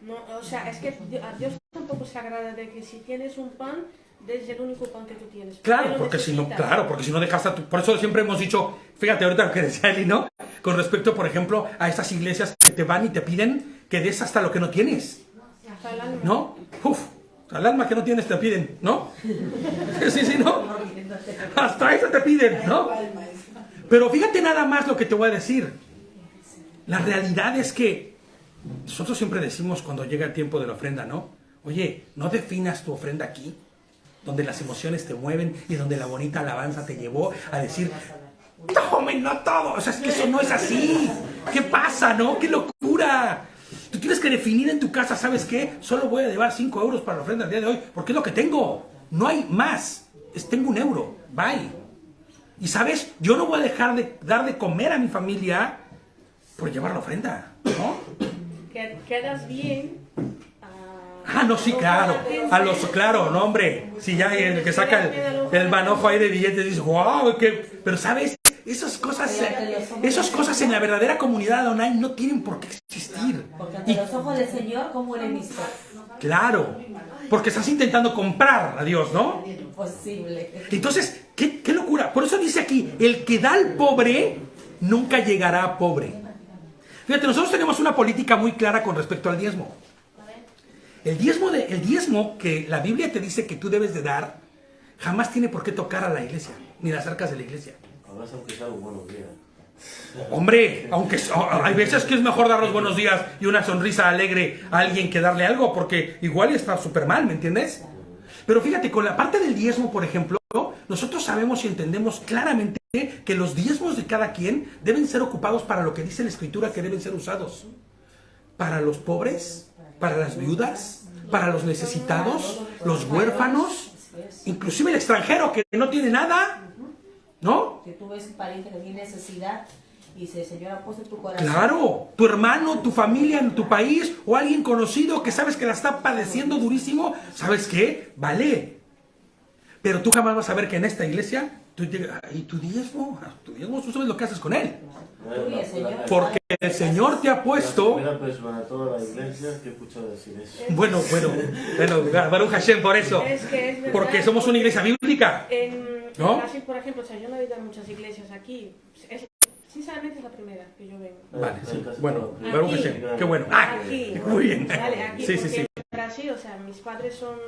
No, o sea, es que a Dios tampoco se agrada de que si tienes un pan, des el único pan que tú tienes. Claro, porque si no dejas a tu... Por eso siempre hemos dicho, fíjate ahorita lo que decía Eli, ¿no? Con respecto, por ejemplo, a estas iglesias que te van y te piden que des hasta lo que no tienes. Hasta el alma. ¿No? Uf, al alma que no tienes te piden, ¿no? Sí, ¿no? Hasta eso te piden, ¿no? Pero fíjate nada más lo que te voy a decir. La realidad es que nosotros siempre decimos cuando llega el tiempo de la ofrenda, ¿no? Oye, no definas tu ofrenda aquí, donde las emociones te mueven y donde la bonita alabanza te llevó a decir, tomen, no todo. O sea, es que eso no es así. ¿Qué pasa, no? ¡Qué locura! Tú tienes que definir en tu casa, ¿sabes qué? Solo voy a llevar 5 euros para la ofrenda el día de hoy, porque es lo que tengo. No hay más. Tengo 1 euro. Bye. Y ¿sabes? Yo no voy a dejar de dar de comer a mi familia por llevar la ofrenda, ¿no? Quedas bien. No, sí, claro. Claro, no, hombre. Si ya el que saca el manojo ahí de billetes dice, wow, pero ¿sabes? Esas cosas en la verdadera comunidad online no tienen por qué existir. Porque ante los ojos del Señor, ¿cómo eres visto? Claro, porque estás intentando comprar a Dios, ¿no? Imposible. Entonces, qué locura. Por eso dice aquí, el que da al pobre, nunca llegará a pobre. Fíjate, nosotros tenemos una política muy clara con respecto al diezmo. El diezmo que la Biblia te dice que tú debes de dar, jamás tiene por qué tocar a la iglesia, ni las arcas de la iglesia. Además, aunque sea un buenos días. Hombre, hay veces que es mejor dar los buenos días y una sonrisa alegre a alguien que darle algo, porque igual está súper mal, ¿me entiendes? Pero fíjate, con la parte del diezmo, por ejemplo, nosotros sabemos y entendemos claramente que los diezmos de cada quien deben ser ocupados para lo que dice la Escritura que deben ser usados. Para los pobres, para las viudas, para los necesitados, los huérfanos, inclusive el extranjero que no tiene nada, ¿no? Que tú ves un pariente que tiene necesidad y dice, Señor, ha puesto en tu corazón. Claro, tu hermano, tu familia en tu país o alguien conocido que sabes que la está padeciendo durísimo, ¿sabes qué? Vale. Pero tú jamás vas a ver que en esta iglesia, ¿y tu diezmo? Tú sabes lo que haces con él. Porque el Señor te ha puesto... La primera persona de toda la iglesia que escucha decir eso. Bueno, Baruch Hashem por eso. Es verdad, porque somos una iglesia bíblica. ¿No? En Brasil, por ejemplo, o sea, yo no he ido a muchas iglesias aquí. Sinceramente es la primera que yo vengo. Vale, sí. Bueno, Baruch Hashem, qué bueno. Aquí. Muy bien. Vale, aquí, Sí. En Brasil, o sea, mis padres son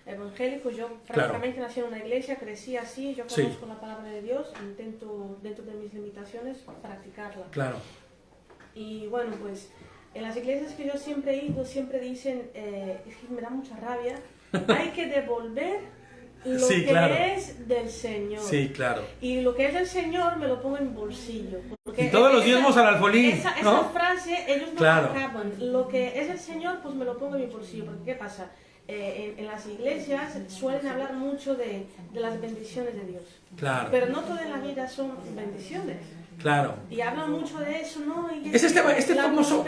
evangélicos, yo prácticamente nací en una iglesia, crecí así, yo conozco la palabra de Dios, intento dentro de mis limitaciones practicarla. Claro. Y bueno, pues en las iglesias que yo siempre he ido, siempre dicen, es que me da mucha rabia, hay que devolver lo que es del Señor. Sí, claro. Y lo que es del Señor me lo pongo en bolsillo. Y todos los diezmos al alfolí. Esa frase ellos no la acaban. Lo que es del Señor, pues me lo pongo en mi bolsillo. Porque ¿qué pasa? En las iglesias suelen hablar mucho de las bendiciones de Dios. Claro. Pero no toda la vida son bendiciones. Claro. Y hablan mucho de eso, ¿no? Y Es este famoso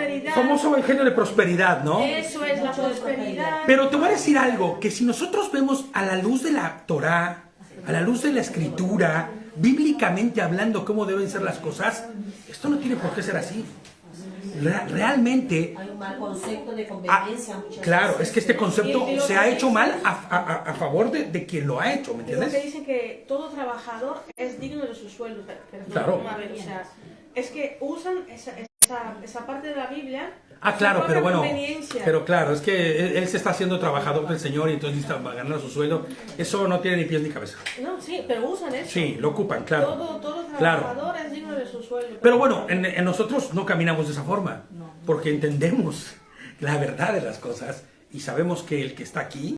evangelio de prosperidad, ¿no? Eso es la prosperidad. Pero te voy a decir algo, que si nosotros vemos a la luz de la Torá, a la luz de la escritura, bíblicamente hablando cómo deben ser las cosas, esto no tiene por qué ser así. Realmente... Hay un mal concepto de conveniencia muchas claro, veces. es que este concepto se ha hecho mal a favor de quien lo ha hecho, ¿me Creo que entiendes? dicen que todo trabajador es digno de su sueldo. Claro. A ver, o sea, es que usan esa parte de la Biblia. Claro, su pero propia bueno, conveniencia. pero claro, es que él se está haciendo trabajador del Señor y entonces necesita ganar su sueldo. Eso no tiene ni pies ni cabeza. No, sí, pero usan eso. Sí, lo ocupan, claro. Todo Claro. trabajador es digno de su sueldo. Pero bueno, en nosotros no caminamos de esa forma, porque entendemos la verdad de las cosas y sabemos que el que está aquí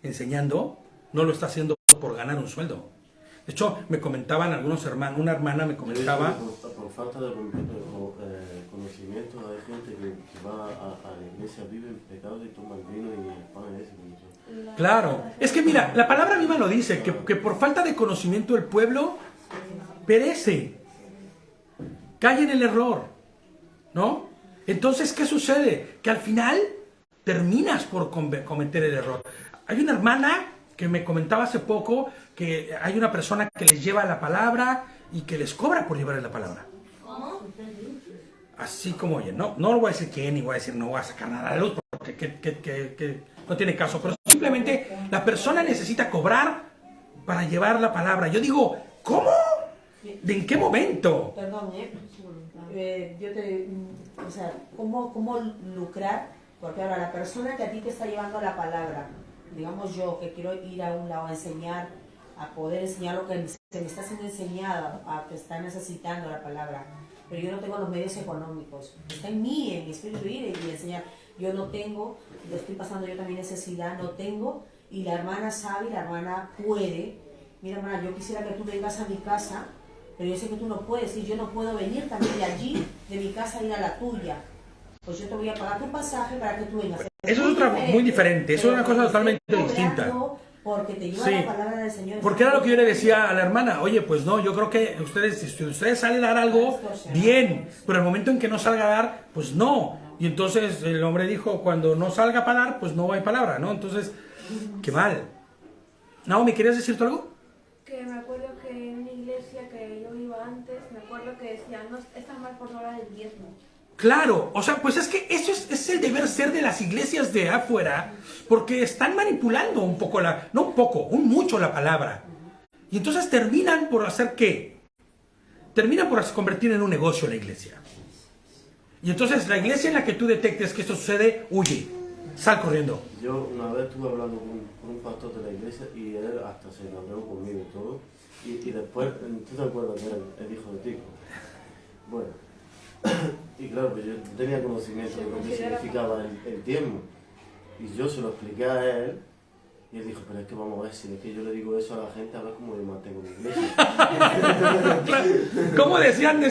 enseñando no lo está haciendo por ganar un sueldo. De hecho, me comentaban algunos hermanos, una hermana me comentaba... Por falta de conocimiento hay gente que va a la iglesia, vive en pecado y toma el vino y el pan ese. Claro, es que mira, la palabra misma lo dice, que por falta de conocimiento el pueblo perece, cae en el error, ¿no? Entonces, ¿qué sucede? Que al final terminas por cometer el error. Hay una hermana que me comentaba hace poco que hay una persona que les lleva la palabra y que les cobra por llevarles la palabra. Así como oye, no lo voy a decir quién, ni voy a decir no voy a sacar nada a la luz porque que no tiene caso, pero simplemente la persona necesita cobrar para llevar la palabra. Yo digo, ¿cómo? ¿De en qué momento? Perdón, o sea, ¿cómo lucrar? Porque ahora la persona que a ti te está llevando la palabra, digamos yo que quiero ir a un lado a enseñar, a poder enseñar lo que se me está siendo enseñado, a que está necesitando la palabra, pero yo no tengo los medios económicos. Está en mí, en mi espíritu ir y enseñar. Yo no tengo, lo estoy pasando yo también necesidad, no tengo, y la hermana sabe, la hermana puede. Mira, hermana, yo quisiera que tú vengas a mi casa, pero yo sé que tú no puedes, y yo no puedo venir también de allí, de mi casa, a ir a la tuya. Pues yo te voy a pagar tu pasaje para que tú vengas. Eso es otra muy diferente, eso es una cosa totalmente distinta. Porque te lleva Sí, la palabra del Señor. porque era lo que yo le decía a la hermana, oye, pues no, yo creo que si ustedes salen a dar algo, bien, pero el momento en que no salga a dar, pues no. Y entonces el hombre dijo, cuando no salga para dar, pues no hay palabra, ¿no? Entonces, qué mal. Naomi, ¿querías decir tú algo? Que me acuerdo que en una iglesia que yo iba antes, me acuerdo que decía, no estás mal por no dar el diezmo. Claro, o sea, pues es que eso es el deber ser de las iglesias de afuera, porque están manipulando un poco mucho la palabra. Y entonces terminan por hacer ¿qué? Terminan por convertir en un negocio la iglesia. Y entonces la iglesia en la que tú detectes que esto sucede, huye, sal corriendo. Yo una vez estuve hablando con un pastor de la iglesia y él hasta se enamoró conmigo y todo. Y después, ¿tú te acuerdas que era el hijo de Tico? Bueno, y claro, pues yo tenía conocimiento de lo que significaba el diezmo. Y yo se lo expliqué a él. Y él dijo, pero es que vamos a ver, si es que yo le digo eso a la gente, a ver cómo yo mantengo mi iglesia. ¿Cómo decían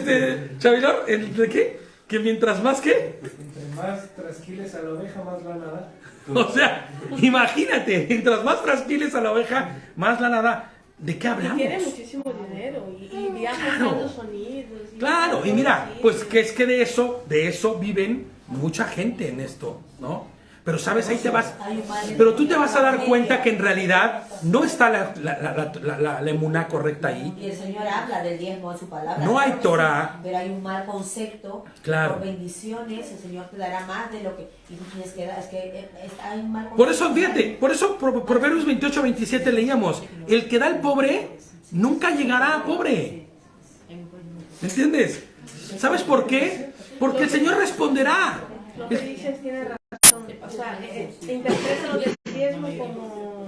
Chavilor? ¿De qué? Que mientras más ¿qué? Entre más trasquiles a la oveja, más lana da. O sea, imagínate, mientras más trasquiles a la oveja, más lana da. ¿De qué hablamos? Y tiene muchísimo dinero y viaja a Claro. Estados Unidos. Claro, y mira, sí. pues que es que de eso viven mucha gente en esto, ¿no? Pero sabes, ahí te vas, pero tú te vas a dar cuenta que en realidad no está la emuná correcta ahí. Y el Señor habla del diezmo en su palabra. No hay Claro que Torah. sí, pero hay un mal concepto. Claro. Por bendiciones, el Señor te dará más de lo que... Y tú tienes que dar, es que hay un mal concepto. Por eso, fíjate, por eso Proverbios 28-27 leíamos, el que da al pobre nunca llegará a pobre. ¿Me entiendes? ¿Sabes por qué? Porque el Señor responderá. Lo que dices tiene razón. O sea, interpreta los diezmos como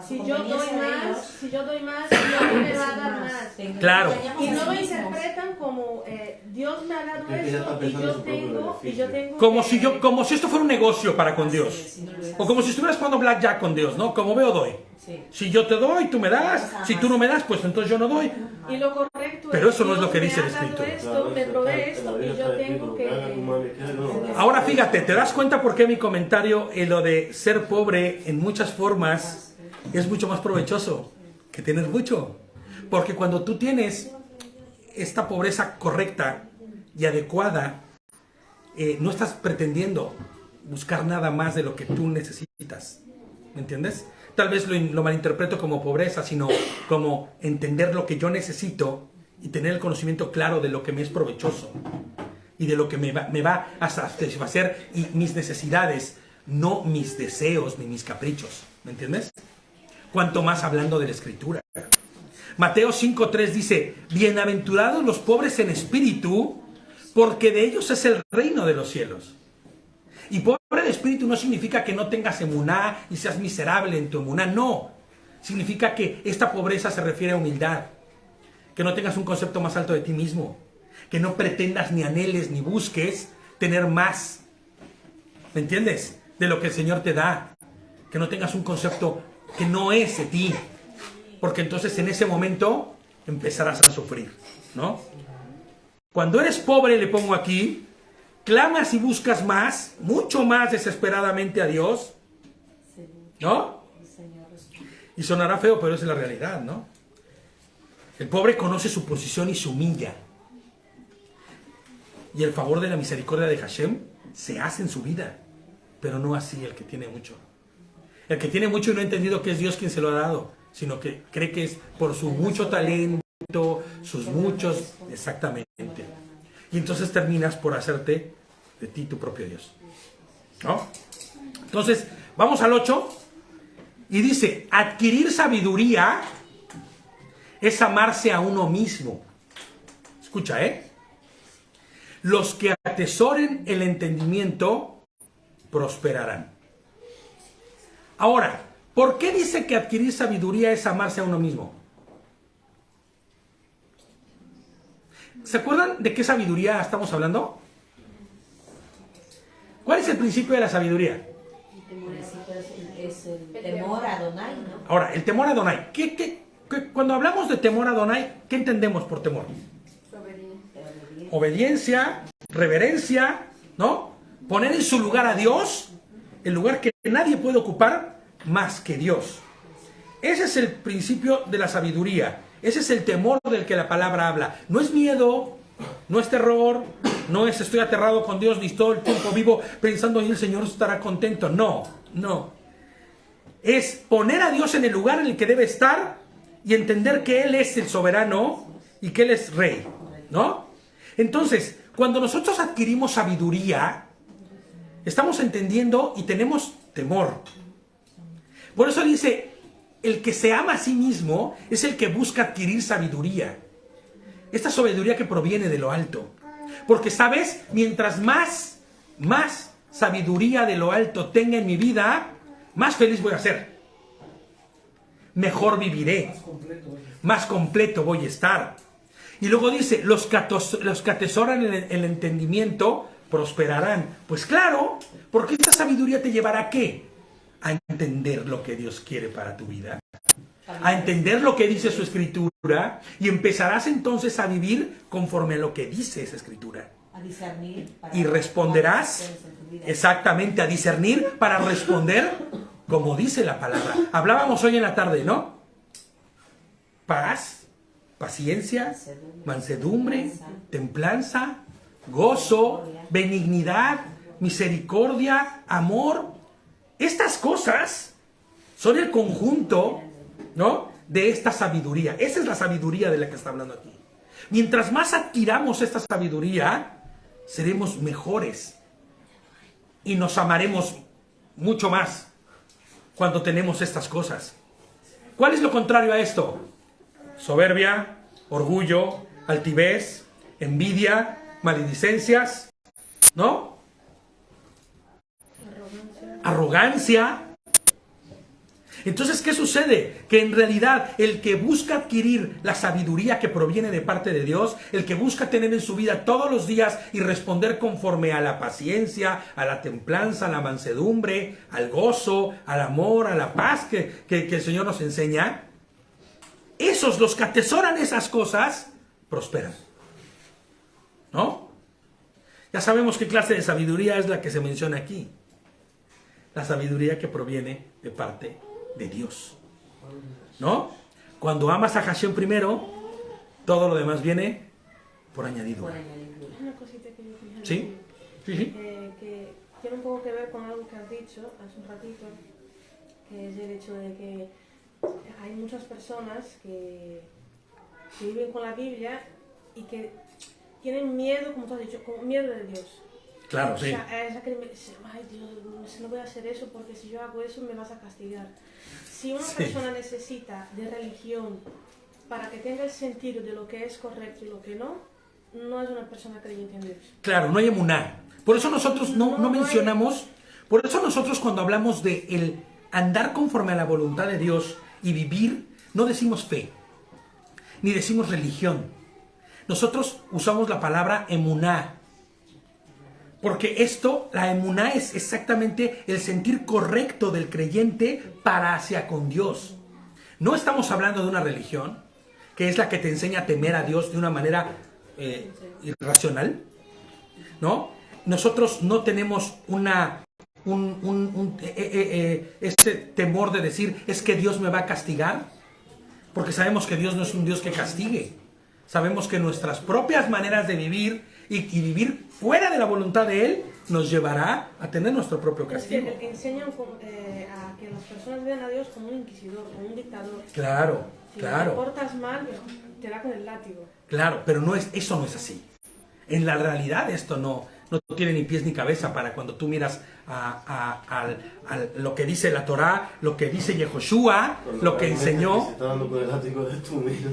si yo doy más, Dios me va a dar más. Claro. Y no lo interpretan como Dios me ha dado Es que ya está eso y pensando yo en su propio tengo beneficio. Como si esto fuera un negocio para con Dios. O como si estuvieras jugando blackjack con Dios, ¿no? Como veo, doy. Sí. Si yo te doy, tú me das. Si tú no me das, pues entonces yo no doy. Y lo correcto Pero es, eso no es lo que Dios dice me el ha dado escrito. esto, me provee esto y yo tengo que... Ahora fíjate, ¿te das cuenta por qué mi comentario en lo de ser pobre en muchas formas es mucho más provechoso que tener mucho? Porque cuando tú tienes esta pobreza correcta y adecuada, no estás pretendiendo buscar nada más de lo que tú necesitas. ¿Me entiendes? tal vez lo malinterpreto como pobreza, sino como entender lo que yo necesito y tener el conocimiento claro de lo que me es provechoso y de lo que me va a satisfacer y mis necesidades, no mis deseos ni mis caprichos. ¿Me entiendes? Cuanto más hablando de la Escritura. Mateo 5:3 dice, bienaventurados los pobres en espíritu, porque de ellos es el reino de los cielos. Y pobre de espíritu no significa que no tengas emuná y seas miserable en tu emuná, no. Significa que esta pobreza se refiere a humildad, que no tengas un concepto más alto de ti mismo, que no pretendas ni anheles ni busques tener más, ¿me entiendes? De lo que el Señor te da, que no tengas un concepto que no es de ti, porque entonces en ese momento empezarás a sufrir, ¿no? Cuando eres pobre, le pongo aquí, clamas y buscas más, mucho más desesperadamente a Dios, ¿no? Y sonará feo, pero esa es la realidad, ¿no? El pobre conoce su posición y se humilla. Y el favor de la misericordia de Hashem se hace en su vida, pero no así el que tiene mucho. El que tiene mucho y no ha entendido que es Dios quien se lo ha dado, sino que cree que es por su mucho talento, sus muchos, exactamente. Y entonces terminas por hacerte de ti tu propio Dios, ¿no? Entonces, vamos al 8, y dice, adquirir sabiduría es amarse a uno mismo. Escucha, los que atesoren el entendimiento prosperarán. Ahora, ¿por qué dice que adquirir sabiduría es amarse a uno mismo? ¿Se acuerdan de qué sabiduría estamos hablando? ¿Cuál es el principio de la sabiduría? Es el temor a Adonai, ¿no? Ahora, el temor a Adonai. Cuando hablamos de temor a Adonai, ¿qué entendemos por temor? Obediencia, reverencia, ¿no? Poner en su lugar a Dios, el lugar que nadie puede ocupar más que Dios. Ese es el principio de la sabiduría. Ese es el temor del que la palabra habla. No es miedo, no es terror, no es estoy aterrado con Dios, ni todo el tiempo vivo pensando y el Señor estará contento. No, no. Es poner a Dios en el lugar en el que debe estar y entender que Él es el soberano y que Él es rey, ¿no? Entonces, cuando nosotros adquirimos sabiduría, estamos entendiendo y tenemos temor. Por eso dice, el que se ama a sí mismo es el que busca adquirir sabiduría. Esta sabiduría que proviene de lo alto. Porque, ¿sabes? Mientras más sabiduría de lo alto tenga en mi vida, más feliz voy a ser. Mejor viviré. Más completo voy a estar. Y luego dice, los que atesoran el entendimiento prosperarán. Pues claro, porque esta sabiduría te llevará ¿a qué? A entender lo que Dios quiere para tu vida. A entender lo que dice su escritura. Y empezarás entonces a vivir conforme a lo que dice esa escritura. A discernir. Y responderás exactamente, a discernir para responder como dice la palabra. Hablábamos hoy en la tarde, ¿no? Paz, paciencia, mansedumbre, templanza, gozo, benignidad, misericordia, amor. Estas cosas son el conjunto, ¿no?, de esta sabiduría. Esa es la sabiduría de la que está hablando aquí. Mientras más adquiramos esta sabiduría, seremos mejores y nos amaremos mucho más cuando tenemos estas cosas. ¿Cuál es lo contrario a esto? Soberbia, orgullo, altivez, envidia, maledicencias, ¿no? Arrogancia. Entonces, ¿qué sucede? Que en realidad el que busca adquirir la sabiduría que proviene de parte de Dios, el que busca tener en su vida todos los días y responder conforme a la paciencia, a la templanza, a la mansedumbre, al gozo, al amor, a la paz que el Señor nos enseña, esos, los que atesoran esas cosas, prosperan, ¿no? Ya sabemos qué clase de sabiduría es la que se menciona aquí. La sabiduría que proviene de parte de Dios, ¿no? Cuando amas a Hashem primero, todo lo demás viene por añadidura. Una cosita que yo quería ¿Sí? Sí, sí. que tiene un poco que ver con algo que has dicho hace un ratito, que es el hecho de que hay muchas personas que viven con la Biblia y que tienen miedo, como tú has dicho, con miedo de Dios. Claro, O sí. sea, es la que ay Dios, no voy a hacer eso porque si yo hago eso me vas a castigar. Si una Sí. persona necesita de religión para que tenga el sentido de lo que es correcto y lo que no, no es una persona creyente en Dios. Claro, no hay emuná. Por eso nosotros no No hay. mencionamos, por eso nosotros cuando hablamos de el andar conforme a la voluntad de Dios y vivir, no decimos fe, ni decimos religión. Nosotros usamos la palabra emuná. Porque esto, la emuná, es exactamente el sentir correcto del creyente para hacia con Dios. No estamos hablando de una religión, que es la que te enseña a temer a Dios de una manera irracional, ¿no? Nosotros no tenemos ese temor de decir, es que Dios me va a castigar, porque sabemos que Dios no es un Dios que castigue. Sabemos que nuestras propias maneras de vivir y vivir fuera de la voluntad de Él nos llevará a tener nuestro propio Es que castigo. enseñan a que las personas vean a Dios como un inquisidor, como un dictador. Claro, Si te claro, portas mal, te da con el látigo. claro, pero eso no es así. En la realidad esto no tiene ni pies ni cabeza para cuando tú miras a lo que dice la Torá, lo que dice Yehoshua, lo que enseñó, Se está dando con el látigo de tú mismo.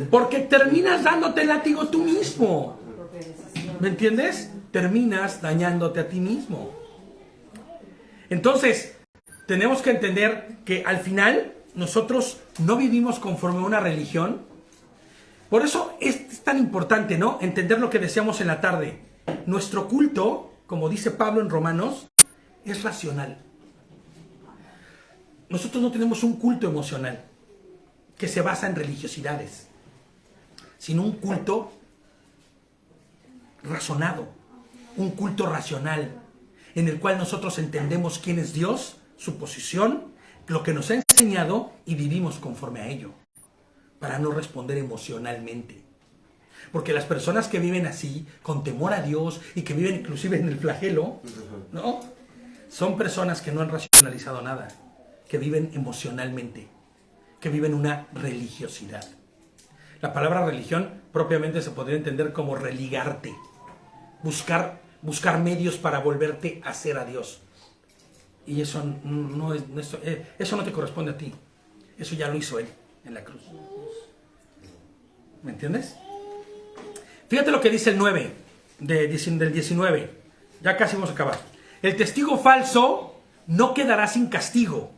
porque terminas dándote el látigo tú mismo. ¿Me entiendes? Terminas dañándote a ti mismo. Entonces, tenemos que entender que al final nosotros no vivimos conforme a una religión. Por eso es tan importante, ¿no? Entender lo que decíamos en la tarde. Nuestro culto, como dice Pablo en Romanos, es racional. Nosotros no tenemos un culto emocional que se basa en religiosidades, sino un culto razonado, un culto racional, en el cual nosotros entendemos quién es Dios, su posición, lo que nos ha enseñado y vivimos conforme a ello, para no responder emocionalmente. Porque las personas que viven así, con temor a Dios y que viven inclusive en el flagelo, ¿no? Son personas que no han racionalizado nada, que viven emocionalmente, que viven una religiosidad. La palabra religión propiamente se podría entender como religarte, buscar medios para volverte a hacer a Dios. Y eso eso no te corresponde a ti. Eso ya lo hizo Él en la cruz. ¿Me entiendes? Fíjate lo que dice el 9 del 19. Ya casi vamos a acabar. El testigo falso no quedará sin castigo,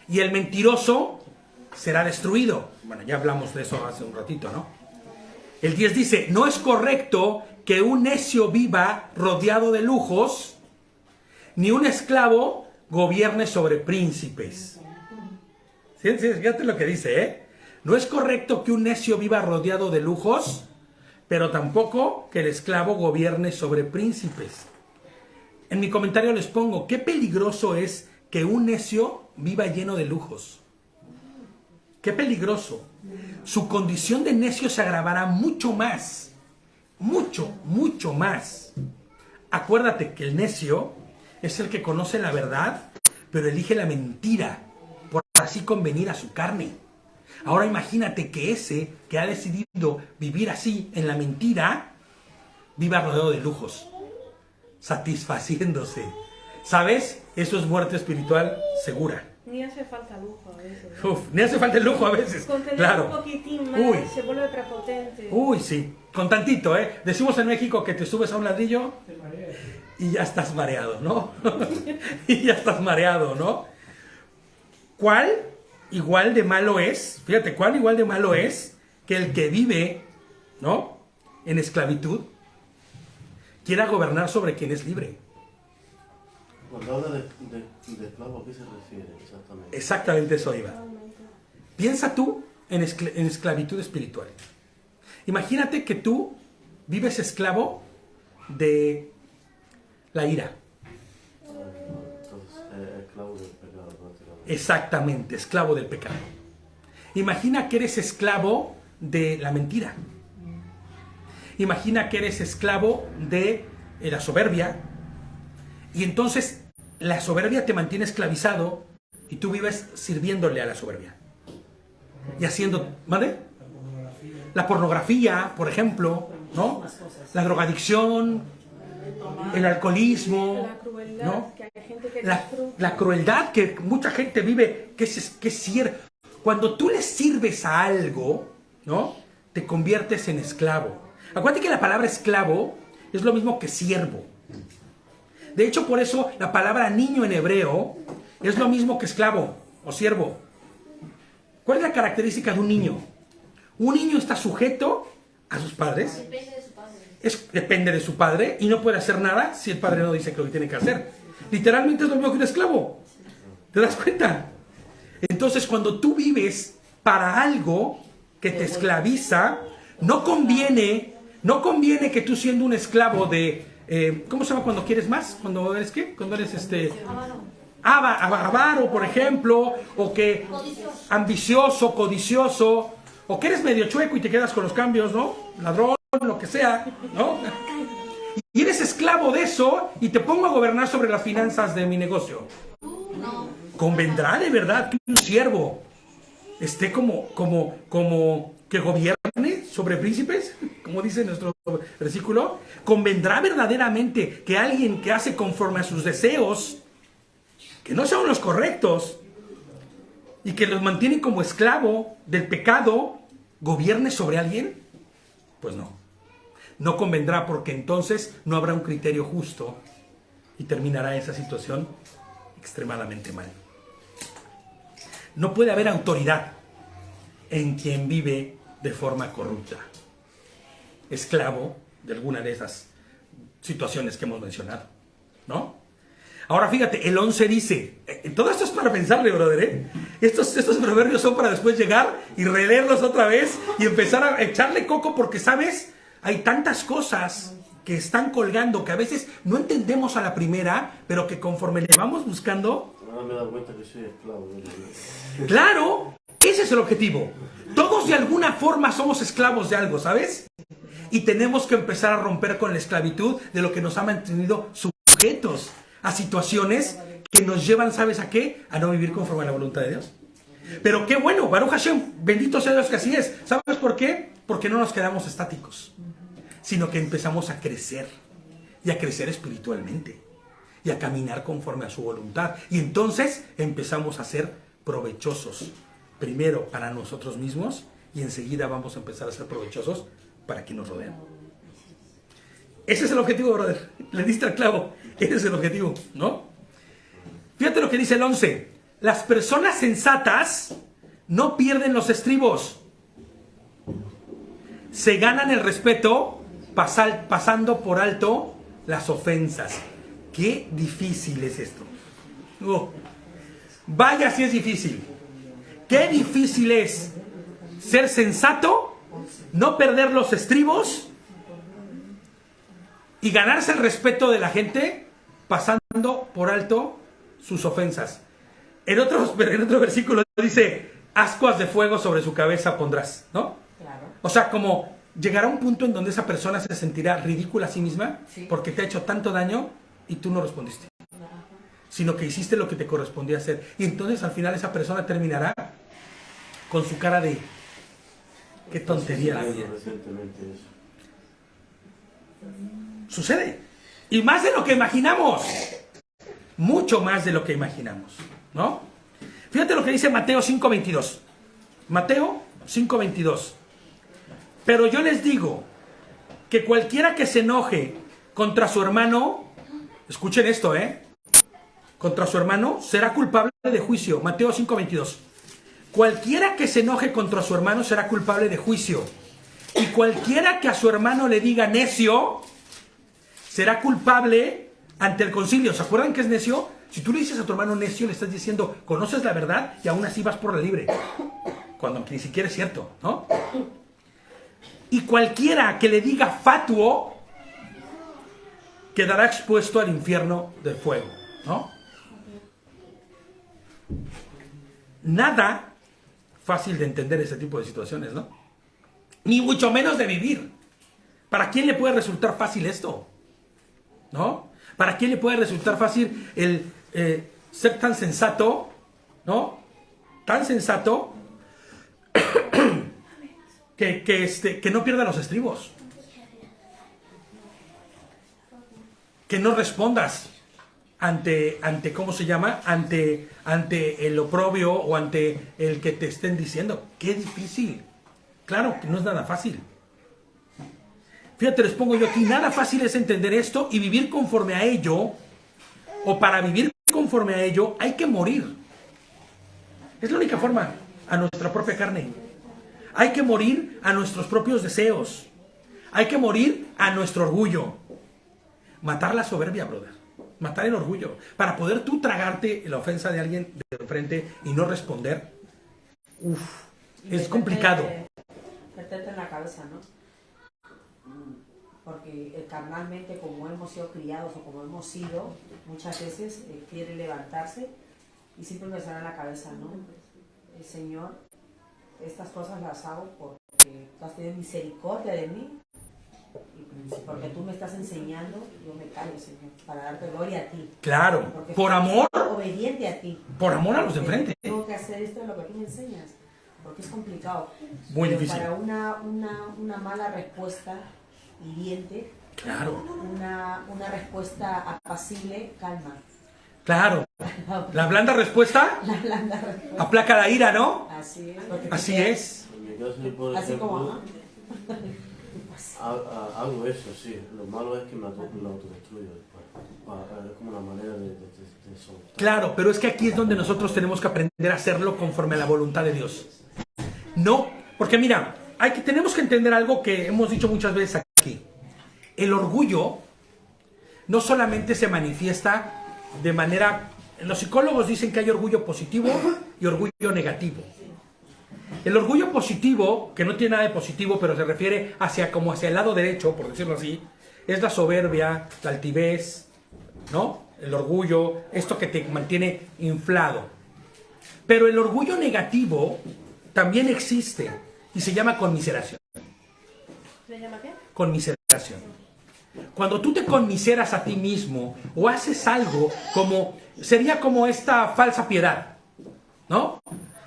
y el mentiroso será destruido. Bueno, ya hablamos de eso hace un ratito, ¿no? El 10 dice, no es correcto que un necio viva rodeado de lujos, ni un esclavo gobierne sobre príncipes. Sí, fíjate lo que dice, ¿eh? No es correcto que un necio viva rodeado de lujos, pero tampoco que el esclavo gobierne sobre príncipes. En mi comentario les pongo, qué peligroso es que un necio viva lleno de lujos. Qué peligroso. Su condición de necio se agravará mucho más. Mucho más. Acuérdate que el necio es el que conoce la verdad, pero elige la mentira, por así convenir a su carne. Ahora imagínate que ese que ha decidido vivir así en la mentira, viva rodeado de lujos, satisfaciéndose. ¿Sabes? Eso es muerte espiritual segura. Ni hace falta lujo a veces. Ni hace falta el lujo a veces. Con tener Claro. un poquitín más Uy. se vuelve prepotente. Uy, sí. Con tantito, ¿eh? Decimos en México que te subes a un ladrillo Te mareas. y ya estás mareado, ¿no? Y ya estás mareado, ¿no? ¿Cuál igual de malo es? Fíjate, ¿cuál igual de malo es que el que vive, ¿no?, en esclavitud quiera gobernar sobre quien es libre? Cuando habla de esclavo, ¿a qué se refiere exactamente? Exactamente eso iba. Piensa tú en esclavitud espiritual. Imagínate que tú vives esclavo de la ira. Entonces, esclavo del pecado, prácticamente. Exactamente, esclavo del pecado. Imagina que eres esclavo de la mentira. Imagina que eres esclavo de la soberbia. Y entonces la soberbia te mantiene esclavizado y tú vives sirviéndole a la soberbia. Y haciendo, ¿vale? La pornografía, por ejemplo, ¿no? La drogadicción, el alcoholismo, La crueldad, ¿no? que hay gente que La disfruta. crueldad que mucha gente vive, que es cierto. Cuando tú le sirves a algo, ¿no? Te conviertes en esclavo. Acuérdate que la palabra esclavo es lo mismo que siervo. De hecho, por eso la palabra niño en hebreo es lo mismo que esclavo o siervo. ¿Cuál es la característica de un niño? Un niño está sujeto a sus padres. Depende de su padre. Depende de su padre y no puede hacer nada si el padre no dice que lo que tiene que hacer. Literalmente es lo mismo que un esclavo. ¿Te das cuenta? Entonces, cuando tú vives para algo que te esclaviza, no conviene que tú siendo un esclavo de... ¿cómo se llama cuando quieres más? ¿Cuando eres qué? Cuando eres avaro, por ejemplo, o que ambicioso, codicioso, o que eres medio chueco y te quedas con los cambios, ¿no? Ladrón, lo que sea, ¿no? Y eres esclavo de eso y te pongo a gobernar sobre las finanzas de mi negocio. ¿Convendrá de verdad que un siervo esté como que gobierne sobre príncipes? Como dice nuestro versículo. ¿Convendrá verdaderamente que alguien que hace conforme a sus deseos, que no son los correctos, y que los mantiene como esclavo del pecado, gobierne sobre alguien? Pues no. No convendrá, porque entonces no habrá un criterio justo y terminará esa situación extremadamente mal. No puede haber autoridad en quien vive de forma corrupta, esclavo de alguna de esas situaciones que hemos mencionado, ¿no? Ahora fíjate, el 11 dice, todo esto es para pensarle, brother, ¿eh? Estos proverbios son para después llegar y releerlos otra vez y empezar a echarle coco, porque, ¿sabes? Hay tantas cosas que están colgando que a veces no entendemos a la primera, pero que conforme le vamos buscando... Ahora me he dado cuenta que soy esclavo. ¡Claro! Ese es el objetivo. Todos de alguna forma somos esclavos de algo, ¿sabes? Y tenemos que empezar a romper con la esclavitud de lo que nos ha mantenido sujetos a situaciones que nos llevan, ¿sabes a qué? A no vivir conforme a la voluntad de Dios. Pero qué bueno, Baruch Hashem, bendito sea Dios que así es. ¿Sabes por qué? Porque no nos quedamos estáticos, sino que empezamos a crecer, y a crecer espiritualmente, y a caminar conforme a su voluntad. Y entonces empezamos a ser provechosos, primero para nosotros mismos, y enseguida vamos a empezar a ser provechosos para quien nos rodean. Ese es el objetivo, brother. Le diste al clavo. Ese es el objetivo, ¿no? Fíjate lo que dice el 11. Las personas sensatas no pierden los estribos. Se ganan el respeto pasando por alto las ofensas. Qué difícil es esto. Vaya si es difícil. Qué difícil es ser sensato, no perder los estribos y ganarse el respeto de la gente pasando por alto sus ofensas. En otro versículo dice, ascuas de fuego sobre su cabeza pondrás, ¿no? Claro. O sea, como llegará un punto en donde esa persona se sentirá ridícula a sí misma, Sí. porque te ha hecho tanto daño y tú no respondiste, sino que hiciste lo que te correspondía hacer. Y entonces al final esa persona terminará con su cara de qué tontería la vida. Recientemente eso. Sucede. Y más de lo que imaginamos. Mucho más de lo que imaginamos, ¿no? Fíjate lo que dice Mateo 5:22. Mateo 5:22. Pero yo les digo que cualquiera que se enoje contra su hermano, escuchen esto, contra su hermano, será culpable de juicio. Mateo 5:22. Cualquiera que se enoje contra su hermano será culpable de juicio. Y cualquiera que a su hermano le diga necio, será culpable ante el concilio. ¿Se acuerdan qué es necio? Si tú le dices a tu hermano necio, le estás diciendo, conoces la verdad y aún así vas por la libre. Cuando ni siquiera es cierto, ¿no? Y cualquiera que le diga fatuo, quedará expuesto al infierno del fuego, ¿no? Nada fácil de entender ese tipo de situaciones, ¿no? Ni mucho menos de vivir. ¿Para quién le puede resultar fácil esto? ¿No? ¿Para quién le puede resultar fácil el ser tan sensato ¿no? Tan sensato que no pierda los estribos. Que no respondas ante ¿cómo se llama? Ante el oprobio o ante el que te estén diciendo. ¡Qué difícil! Claro que no es nada fácil. Fíjate, les pongo yo aquí, nada fácil es entender esto y vivir conforme a ello, o para vivir conforme a ello hay que morir. Es la única forma, a nuestra propia carne. Hay que morir a nuestros propios deseos. Hay que morir a nuestro orgullo. Matar la soberbia, brother. Matar el orgullo. Para poder tú tragarte la ofensa de alguien de frente y no responder. Es complicado. Meterte en la cabeza, ¿no? Porque carnalmente, como hemos sido criados o como hemos sido, muchas veces quiere levantarse y siempre me sale en la cabeza, ¿no? El Señor, estas cosas las hago porque tú has tenido misericordia de mí y porque tú me estás enseñando, yo me callo, Señor, para darte gloria a ti. Claro, Porque por amor. Obediente a ti. Por amor a los de enfrente. Tengo que hacer esto de lo que tú me enseñas, porque es complicado. Muy pero difícil. para una mala respuesta hiriente, Claro, una respuesta apacible, calma. claro. La blanda respuesta La blanda respuesta. aplaca la ira, ¿no? Así es. porque Así te- es. En mi caso, yo, por Así como, ejemplo, ajá. hago eso, sí. Lo malo es que me autodestruyo después. Es como una manera de soltar. Claro, pero es que aquí es donde nosotros tenemos que aprender a hacerlo conforme a la voluntad de Dios. No, porque mira, tenemos que entender algo que hemos dicho muchas veces aquí. El orgullo no solamente se manifiesta de manera... Los psicólogos dicen que hay orgullo positivo y orgullo negativo. El orgullo positivo, que no tiene nada de positivo, pero se refiere hacia el lado derecho, por decirlo así, es la soberbia, la altivez, ¿no? El orgullo, esto que te mantiene inflado. Pero el orgullo negativo también existe y se llama conmiseración. ¿Se llama qué? Conmiseración. Cuando tú te conmiseras a ti mismo o haces algo sería como esta falsa piedad, ¿no?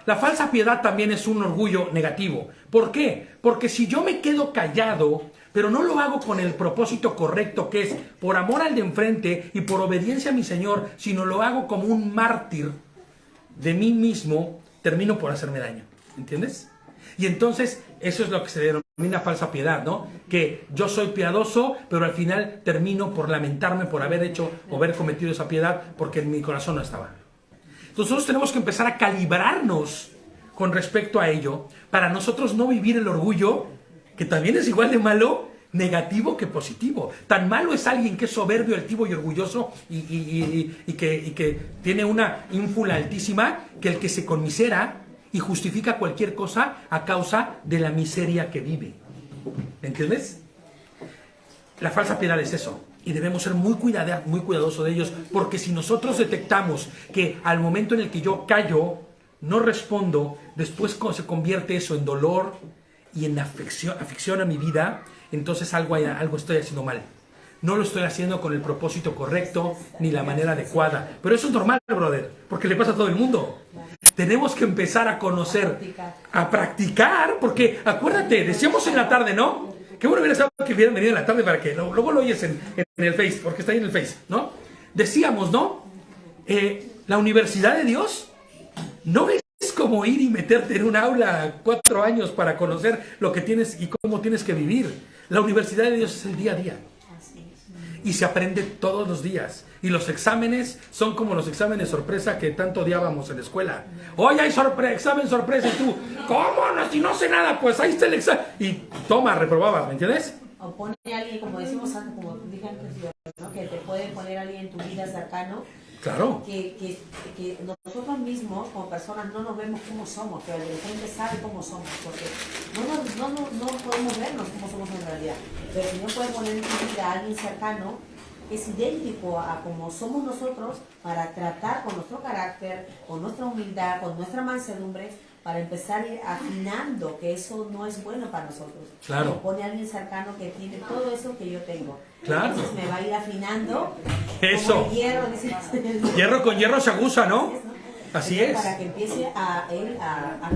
La falsa piedad también es un orgullo negativo. ¿Por qué? Porque si yo me quedo callado, pero no lo hago con el propósito correcto, que es por amor al de enfrente y por obediencia a mi Señor, sino lo hago como un mártir de mí mismo, termino por hacerme daño. ¿Entiendes? Y entonces eso es lo que se denomina falsa piedad, ¿no? Que yo soy piadoso, pero al final termino por lamentarme por haber hecho o haber cometido esa piedad porque en mi corazón no estaba. Entonces nosotros tenemos que empezar a calibrarnos con respecto a ello para nosotros no vivir el orgullo, que también es igual de malo, negativo que positivo. Tan malo es alguien que es soberbio, altivo y orgulloso y que tiene una ínfula altísima, que el que se conmisera y justifica cualquier cosa a causa de la miseria que vive. ¿Entiendes? La falsa piedad es eso. Y debemos ser muy cuidadosos de ellos, porque si nosotros detectamos que al momento en el que yo callo, no respondo, después se convierte eso en dolor y en aflicción a mi vida, entonces algo estoy haciendo mal. No lo estoy haciendo con el propósito correcto ni la manera adecuada. Pero eso es normal, brother, porque le pasa a todo el mundo. Tenemos que empezar a conocer, a practicar, porque acuérdate, decíamos en la tarde, ¿no? Qué bueno hubiera estado que hubieran venido en la tarde para que luego lo oyes en el Face, porque está ahí en el Face, ¿no? Decíamos, ¿no? La universidad de Dios no es como ir y meterte en un aula 4 años para conocer lo que tienes y cómo tienes que vivir. La universidad de Dios es el día a día. Y se aprende todos los días. Y los exámenes son como los exámenes sorpresa que tanto odiábamos en la escuela. Hoy hay examen sorpresa y tú, ¿cómo? No, si no sé nada, pues ahí está el examen. Y toma, reprobabas, ¿me entiendes? O pone a alguien, como decimos antes, como dije antes, ¿no? Que te puede poner a alguien en tu vida cercano. Claro. Que nosotros mismos, como personas, no nos vemos como somos, pero el de frente sabe cómo somos, porque no podemos vernos como somos en realidad. Pero el Señor puede poner en tu vida a alguien cercano que es idéntico a como somos nosotros, para tratar con nuestro carácter, con nuestra humildad, con nuestra mansedumbre, para empezar a ir afinando que eso no es bueno para nosotros. Claro. Me pone a alguien cercano que tiene todo eso que yo tengo. Claro. Entonces me va a ir afinando. Eso. Como el hierro, dice. Hierro con hierro se aguza, ¿no? Así Señor, es. Para que empiece a él a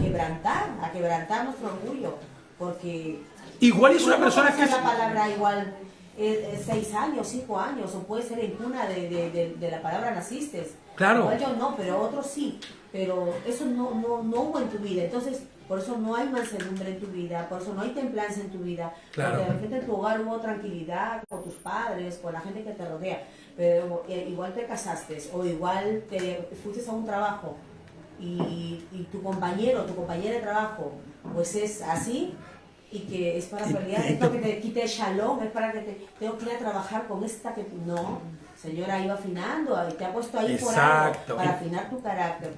quebrantar nuestro orgullo. Porque Igual es una podemos persona que conocer es... la palabra igual 6 años, 5 años, o puede ser en cuna de la palabra naciste. Claro. Igual yo no, pero otros sí. Pero eso no hubo en tu vida. Entonces, por eso no hay mansedumbre en tu vida, por eso no hay templanza en tu vida. Claro. Porque de repente en tu hogar hubo tranquilidad con tus padres, con la gente que te rodea. Pero igual te casaste, o igual te fuiste a un trabajo y tu compañera de trabajo pues es así, y que es para pelear, es para que te quite el shalom, es para que tengo que ir a trabajar con esta que no, Señora, iba afinando, te ha puesto ahí por algo, para afinar tu carácter,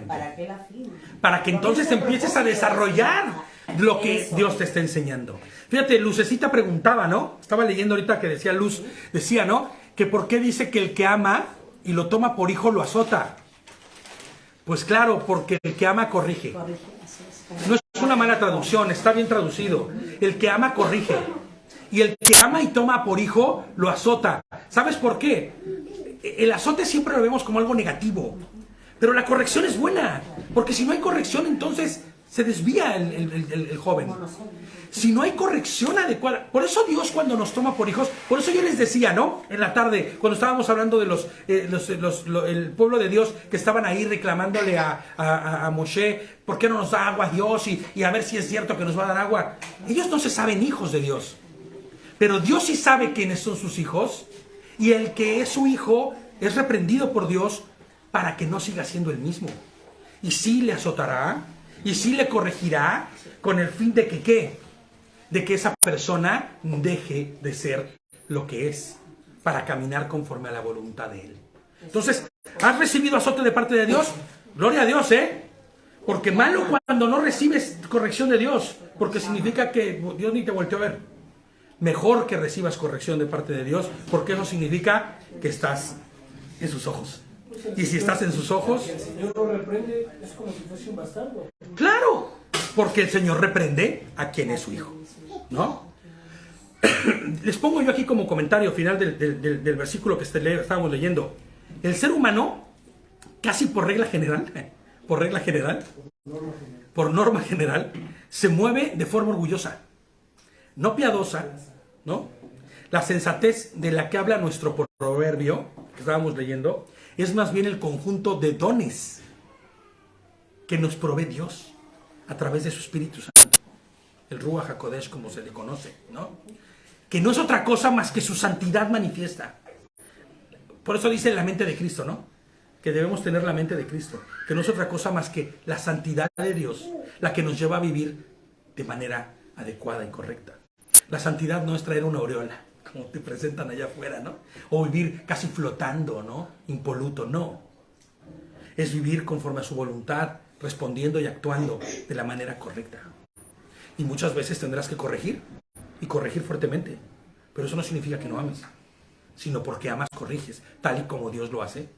para que la afine. Para que entonces empieces a desarrollar lo que Dios te está enseñando. Fíjate, Lucecita preguntaba, ¿no? Estaba leyendo ahorita que decía Luz, decía, ¿no? Que por qué dice que el que ama y lo toma por hijo lo azota. Pues claro, porque el que ama corrige. No es una mala traducción, está bien traducido. El que ama corrige. Y el que ama y toma por hijo lo azota. ¿Sabes por qué? El azote siempre lo vemos como algo negativo. Pero la corrección es buena. Porque si no hay corrección, entonces se desvía el joven. Si no hay corrección adecuada. Por eso Dios, cuando nos toma por hijos, por eso yo les decía, ¿no? En la tarde, cuando estábamos hablando de el pueblo de Dios que estaban ahí reclamándole a Moshe, ¿por qué no nos da agua Dios? Y a ver si es cierto que nos va a dar agua. Ellos no se saben hijos de Dios. Pero Dios sí sabe quiénes son sus hijos. Y el que es su hijo es reprendido por Dios para que no siga siendo el mismo. Y sí le azotará. Y sí le corregirá con el fin de que, ¿qué? De que esa persona deje de ser lo que es, para caminar conforme a la voluntad de Él. Entonces, ¿has recibido azote de parte de Dios? Gloria a Dios, ¿eh? Porque malo cuando no recibes corrección de Dios, porque significa que Dios ni te volteó a ver. Mejor que recibas corrección de parte de Dios, porque eso significa que estás en sus ojos. Y si estás en sus ojos... Si el Señor lo reprende, es como si fuese un bastardo. ¡Claro! Porque el Señor reprende a quien es su hijo, ¿no? Les pongo yo aquí como comentario final del versículo que estábamos leyendo. El ser humano, casi por regla general, por norma general, se mueve de forma orgullosa, no piadosa, ¿no? La sensatez de la que habla nuestro proverbio, que estábamos leyendo, es más bien el conjunto de dones que nos provee Dios a través de su Espíritu Santo, el Ruach HaKodesh, como se le conoce, ¿no? Que no es otra cosa más que su santidad manifiesta. Por eso dice la mente de Cristo, ¿no? Que debemos tener la mente de Cristo, que no es otra cosa más que la santidad de Dios, la que nos lleva a vivir de manera adecuada y correcta. La santidad no es traer una aureola, como te presentan allá afuera, ¿no? O vivir casi flotando, ¿no? Impoluto, no. Es vivir conforme a su voluntad, respondiendo y actuando de la manera correcta. Y muchas veces tendrás que corregir, y corregir fuertemente. Pero eso no significa que no ames, sino porque amas, corriges, tal y como Dios lo hace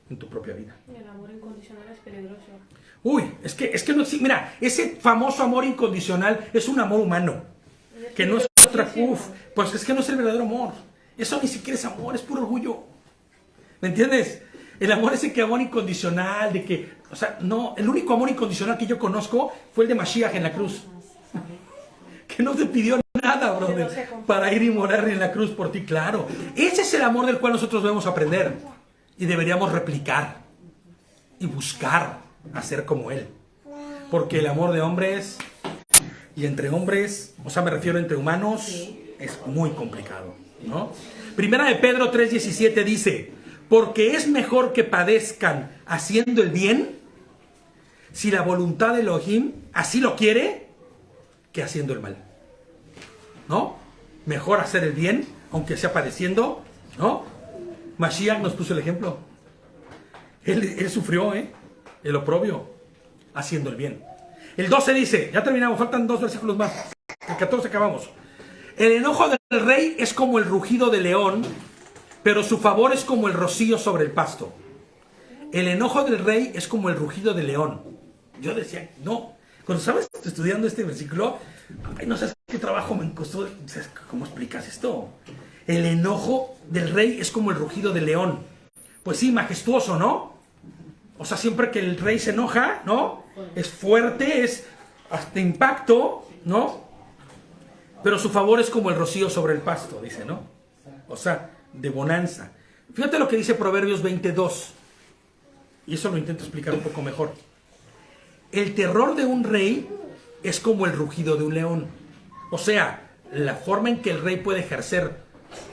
en tu propia vida. El amor incondicional es peligroso. Uy, es que no, mira, ese famoso amor incondicional es un amor humano, que no es otra, pues es que no es el verdadero amor. Eso ni siquiera es amor, es puro orgullo. ¿Me entiendes? El amor ese que amor incondicional, de que, o sea, no, el único amor incondicional que yo conozco fue el de Mashiach en la cruz. Que no te pidió nada, brother, para ir y morir en la cruz por ti, claro. Ese es el amor del cual nosotros debemos aprender y deberíamos replicar y buscar hacer como Él. Porque el amor de hombres y entre hombres, o sea, me refiero entre humanos, es muy complicado, ¿no? Primera de Pedro 3:17 dice: porque es mejor que padezcan haciendo el bien, si la voluntad de Elohim así lo quiere, que haciendo el mal, ¿no? Mejor hacer el bien, aunque sea padeciendo, ¿no? Mashiach nos puso el ejemplo. Él sufrió, el oprobio, haciendo el bien. El 12 dice, ya terminamos, faltan 2 versículos más. El 14 acabamos. El enojo del rey es como el rugido del león, pero su favor es como el rocío sobre el pasto. El enojo del rey es como el rugido del león. Yo decía, no. Cuando estabas estudiando este versículo, ay, no sabes qué trabajo me costó. ¿Cómo explicas esto? El enojo del rey es como el rugido del león. Pues sí, majestuoso, ¿no? O sea, siempre que el rey se enoja, ¿no? Es fuerte, es hasta impacto, ¿no? Pero su favor es como el rocío sobre el pasto, dice, ¿no? O sea, de bonanza. Fíjate lo que dice Proverbios 22. Y eso lo intento explicar un poco mejor. El terror de un rey es como el rugido de un león. O sea, la forma en que el rey puede ejercer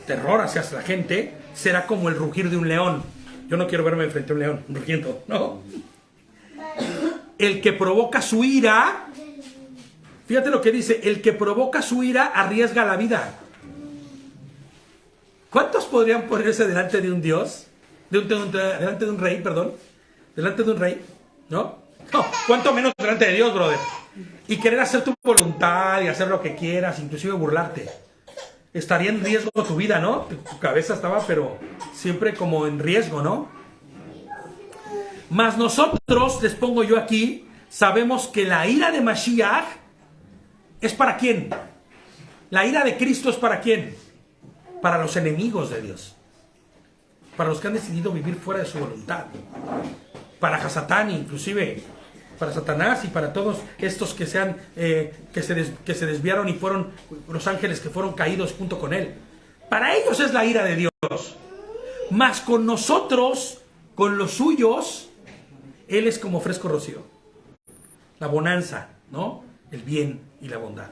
terror hacia la gente será como el rugir de un león. Yo no quiero verme frente a un león rugiendo, ¿no? El que provoca su ira, fíjate lo que dice, el que provoca su ira arriesga la vida. ¿Cuántos podrían ponerse delante de un dios? Delante de un rey, perdón. Delante de un rey, ¿no? No, cuánto menos delante de Dios, brother. Y querer hacer tu voluntad y hacer lo que quieras, inclusive burlarte. Estaría en riesgo tu vida, ¿no? Tu cabeza estaba, pero siempre como en riesgo, ¿no? Mas nosotros, les pongo yo aquí, sabemos que la ira de Mashiach es para quién. La ira de Cristo es para quién. Para los enemigos de Dios. Para los que han decidido vivir fuera de su voluntad. Para Hasatán, inclusive. Para Satanás y para todos estos que se desviaron y fueron los ángeles que fueron caídos junto con él. Para ellos es la ira de Dios. Mas con nosotros, con los suyos, él es como fresco rocío. La bonanza, ¿no? El bien y la bondad.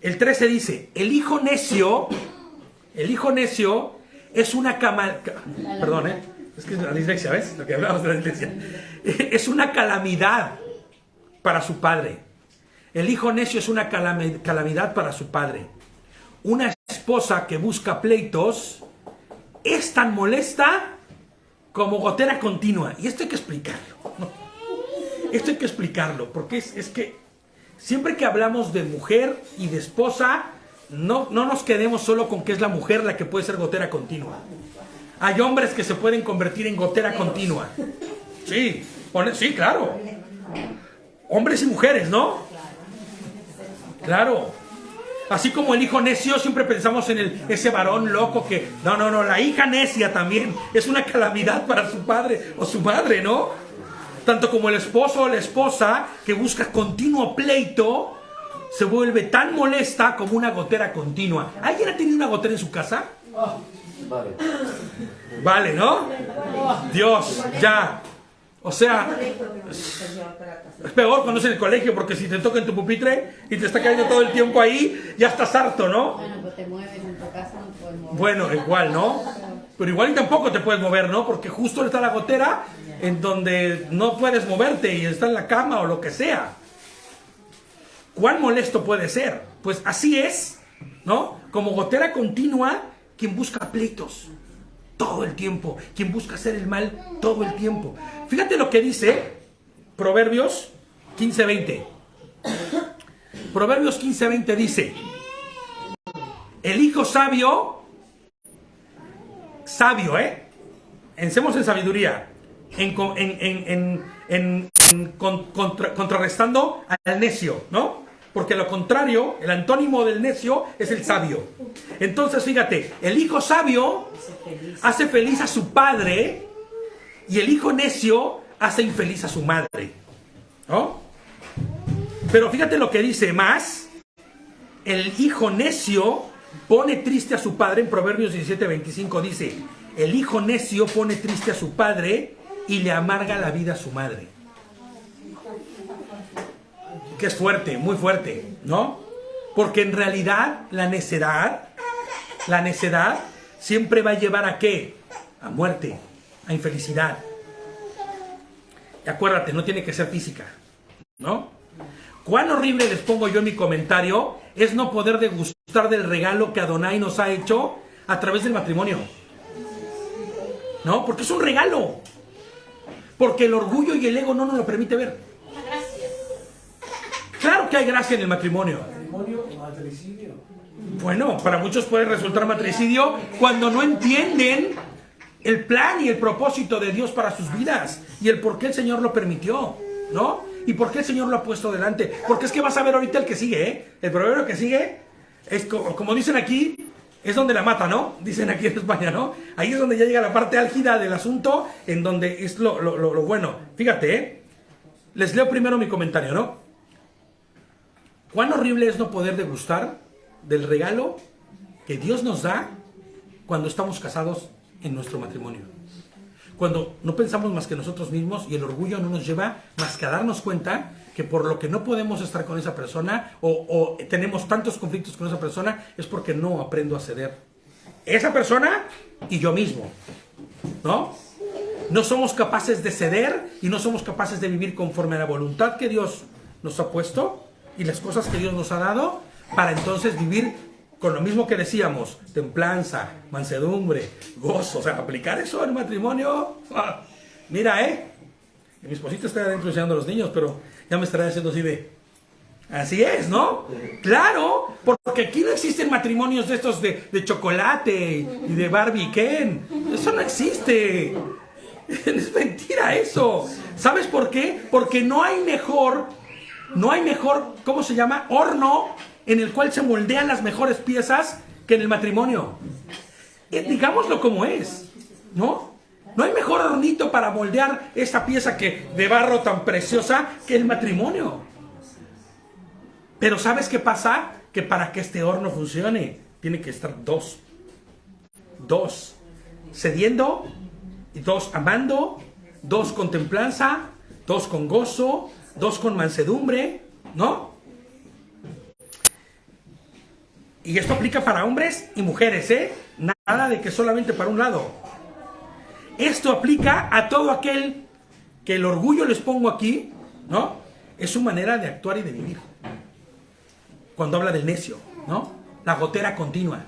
El 13 dice, el hijo necio es una perdón, es que es la dislexia, ¿ves? Lo que hablábamos de la dislexia. Es una calamidad para su padre. El hijo necio es una calamidad para su padre. Una esposa que busca pleitos es tan molesta como gotera continua. Y esto hay que explicarlo, ¿no? Esto hay que explicarlo, porque es que siempre que hablamos de mujer y de esposa, no nos quedemos solo con que es la mujer la que puede ser gotera continua. Hay hombres que se pueden convertir en gotera continua. Sí, sí, claro. Hombres y mujeres, ¿no? Claro. Así como el hijo necio, siempre pensamos en ese varón loco que... No, la hija necia también es una calamidad para su padre o su madre, ¿no? Tanto como el esposo o la esposa que busca continuo pleito, se vuelve tan molesta como una gotera continua. ¿Alguien ha tenido una gotera en su casa? Vale. Vale, ¿no? Dios, ya. O sea, es peor cuando es en el colegio, porque si te toca en tu pupitre y te está cayendo todo el tiempo ahí, ya estás harto, ¿no? Bueno, pues te mueves en tu casa, no puedes mover. Bueno, igual, ¿no? Pero igual y tampoco te puedes mover, ¿no? Porque justo está la gotera en donde no puedes moverte y está en la cama o lo que sea. ¿Cuán molesto puede ser? Pues así es, ¿no? Como gotera continua, quien busca pleitos todo el tiempo, quien busca hacer el mal todo el tiempo. Fíjate lo que dice Proverbios 15:20. Proverbios 15:20 dice: el hijo sabio, pensemos en sabiduría, contrarrestando al necio, ¿no? Porque lo contrario, el antónimo del necio es el sabio. Entonces, fíjate, el hijo sabio hace feliz a su padre y el hijo necio hace infeliz a su madre, ¿no? Pero fíjate lo que dice más. El hijo necio pone triste a su padre. En Proverbios 17:25 dice: el hijo necio pone triste a su padre y le amarga la vida a su madre. Que es fuerte, muy fuerte, ¿no? Porque en realidad la necedad siempre va a llevar a ¿qué? A muerte, a infelicidad. Y acuérdate, no tiene que ser física, ¿no? Cuán horrible, les pongo yo en mi comentario, es no poder degustar del regalo que Adonai nos ha hecho a través del matrimonio, ¿no? Porque es un regalo. Porque el orgullo y el ego no nos lo permite ver. Claro que hay gracia en el matrimonio. ¿Matrimonio o matricidio? Bueno, para muchos puede resultar matricidio cuando no entienden el plan y el propósito de Dios para sus vidas y el por qué el Señor lo permitió, ¿no? Y por qué el Señor lo ha puesto delante. Porque es que vas a ver ahorita el que sigue, ¿eh? El proverbio que sigue es como dicen aquí, es donde la mata, ¿no? Dicen aquí en España, ¿no? Ahí es donde ya llega la parte álgida del asunto, en donde es lo bueno. Fíjate, ¿eh? Les leo primero mi comentario, ¿no? Cuán horrible es no poder degustar del regalo que Dios nos da cuando estamos casados en nuestro matrimonio. Cuando no pensamos más que nosotros mismos y el orgullo no nos lleva más que a darnos cuenta que por lo que no podemos estar con esa persona o tenemos tantos conflictos con esa persona es porque no aprendo a ceder. Esa persona y yo mismo, ¿no? No somos capaces de ceder y no somos capaces de vivir conforme a la voluntad que Dios nos ha puesto y las cosas que Dios nos ha dado para entonces vivir con lo mismo que decíamos, templanza, mansedumbre, gozo. O sea, aplicar eso en el matrimonio. Mira, mi esposita está adentro enseñando a los niños, pero ya me estará diciendo así de... Así es, ¿no? Claro, porque aquí no existen matrimonios de estos de chocolate y de Barbie y Ken. Eso no existe. Es mentira eso. ¿Sabes por qué? Porque no hay mejor, ¿cómo se llama? Horno en el cual se moldean las mejores piezas que en el matrimonio. Digámoslo como es, ¿no? No hay mejor hornito para moldear esta pieza de barro tan preciosa que el matrimonio. Pero ¿sabes qué pasa? Que para que este horno funcione, tiene que estar dos. Cediendo, y dos amando, dos con templanza, dos con gozo, dos con mansedumbre, ¿no? Y esto aplica para hombres y mujeres, ¿eh? Nada de que solamente para un lado. Esto aplica a todo aquel que el orgullo, les pongo aquí, ¿no? Es su manera de actuar y de vivir. Cuando habla del necio, ¿no? La gotera continua.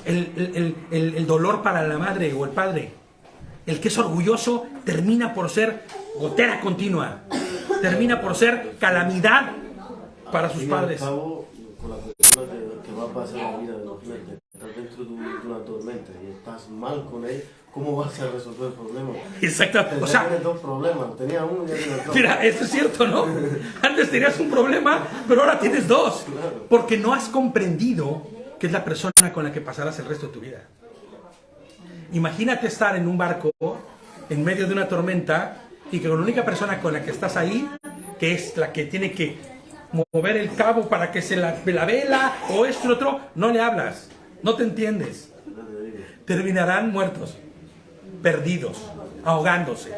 El dolor para la madre o el padre. El que es orgulloso termina por ser gotera continua. Termina por ser calamidad para sus padres. Cabo, con la persona que va a pasar la vida de los clientes, estás dentro de una tormenta y estás mal con él, ¿cómo vas a resolver el problema? Exacto. O sea, tienes dos problemas, tenía uno y ya tienes dos. Mira, esto es cierto, ¿no? Antes tenías un problema, pero ahora tienes dos. Porque no has comprendido que es la persona con la que pasarás el resto de tu vida. Imagínate estar en un barco, en medio de una tormenta, y que con la única persona con la que estás ahí, que es la que tiene que mover el cabo para que se la vela, o esto y otro, no le hablas, no te entiendes. Terminarán muertos, perdidos, ahogándose,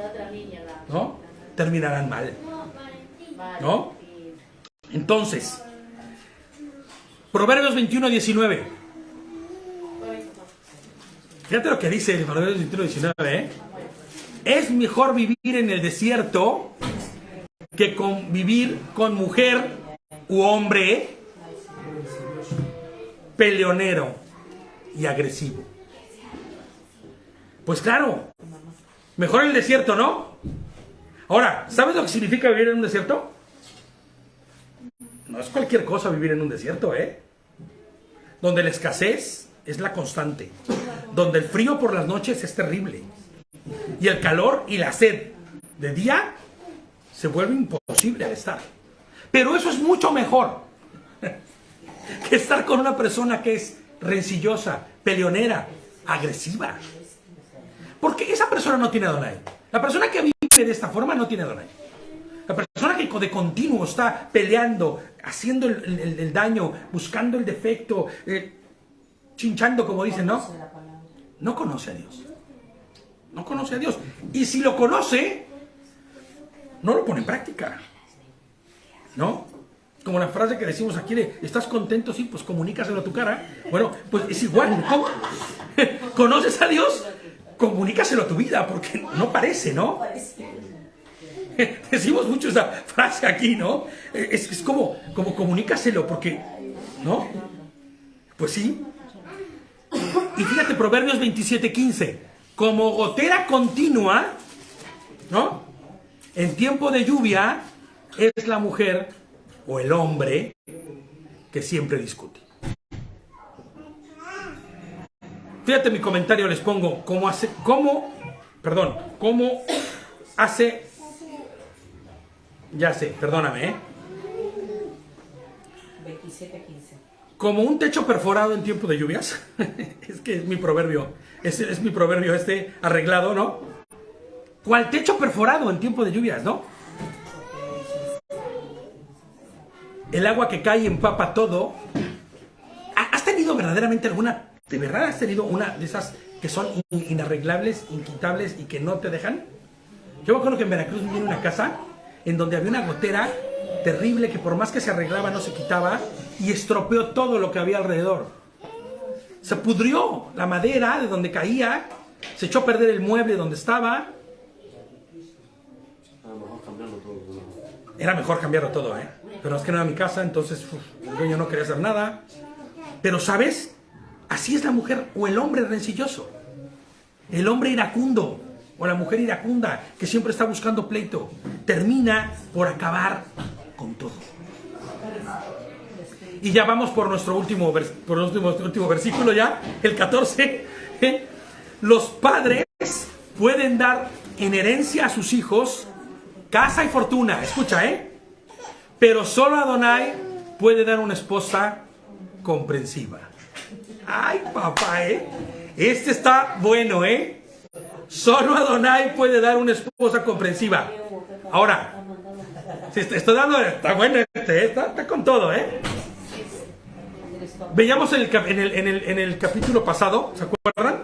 ¿no? Terminarán mal, ¿no? Entonces, Proverbios 21:19. Fíjate lo que dice el Proverbios 21:19, ¿eh? Es mejor vivir en el desierto que vivir con mujer u hombre peleonero y agresivo. Pues claro, mejor el desierto, ¿no? Ahora, ¿sabes lo que significa vivir en un desierto? No es cualquier cosa vivir en un desierto, ¿eh? Donde la escasez es la constante, donde el frío por las noches es terrible, y el calor y la sed de día se vuelve imposible de estar. Pero eso es mucho mejor que estar con una persona que es rencillosa, peleonera, agresiva. Porque esa persona no tiene Adonai. La persona que vive de esta forma no tiene Adonai. La persona que de continuo está peleando, haciendo el daño, buscando el defecto, chinchando, como dicen, ¿no? No conoce a Dios. No conoce a Dios. Y si lo conoce, no lo pone en práctica, ¿no? Como la frase que decimos aquí de, ¿estás contento? Sí, pues comunícaselo a tu cara. Bueno, pues es igual. ¿Cómo? ¿Conoces a Dios? Comunícaselo a tu vida, porque no parece, ¿no? Decimos mucho esa frase aquí, ¿no? Es como comunícaselo, porque, ¿no? Pues sí. Y fíjate, Proverbios 27:15. Como gotera continua, ¿no? En tiempo de lluvia es la mujer o el hombre que siempre discute. Fíjate mi comentario, les pongo cómo hace 27:15. como un techo perforado en tiempo de lluvias. Es que es mi proverbio. Es mi proverbio arreglado, ¿no? Cual techo perforado en tiempo de lluvias, ¿no? El agua que cae empapa todo. ¿Has tenido verdaderamente alguna? ¿De verdad has tenido una de esas que son inarreglables, inquitables y que no te dejan? Yo me acuerdo que en Veracruz viví en una casa en donde había una gotera terrible que por más que se arreglaba no se quitaba y estropeó todo lo que había alrededor. Se pudrió la madera de donde caía, se echó a perder el mueble donde estaba. A lo mejor cambiarlo todo. ¿No? Era mejor cambiarlo todo, ¿eh? Pero es que no era mi casa, entonces el dueño no quería hacer nada. Pero, ¿sabes? Así es la mujer o el hombre rencilloso. El hombre iracundo o la mujer iracunda que siempre está buscando pleito. Termina por acabar con todo. Y ya vamos por nuestro último versículo ya, el 14. Los padres pueden dar en herencia a sus hijos casa y fortuna. Escucha, pero solo Adonai puede dar una esposa comprensiva. Ay, papá, este está bueno, Solo Adonai puede dar una esposa comprensiva. Ahora, si estoy dando, está bueno está con todo, Veíamos en el capítulo pasado, ¿se acuerdan?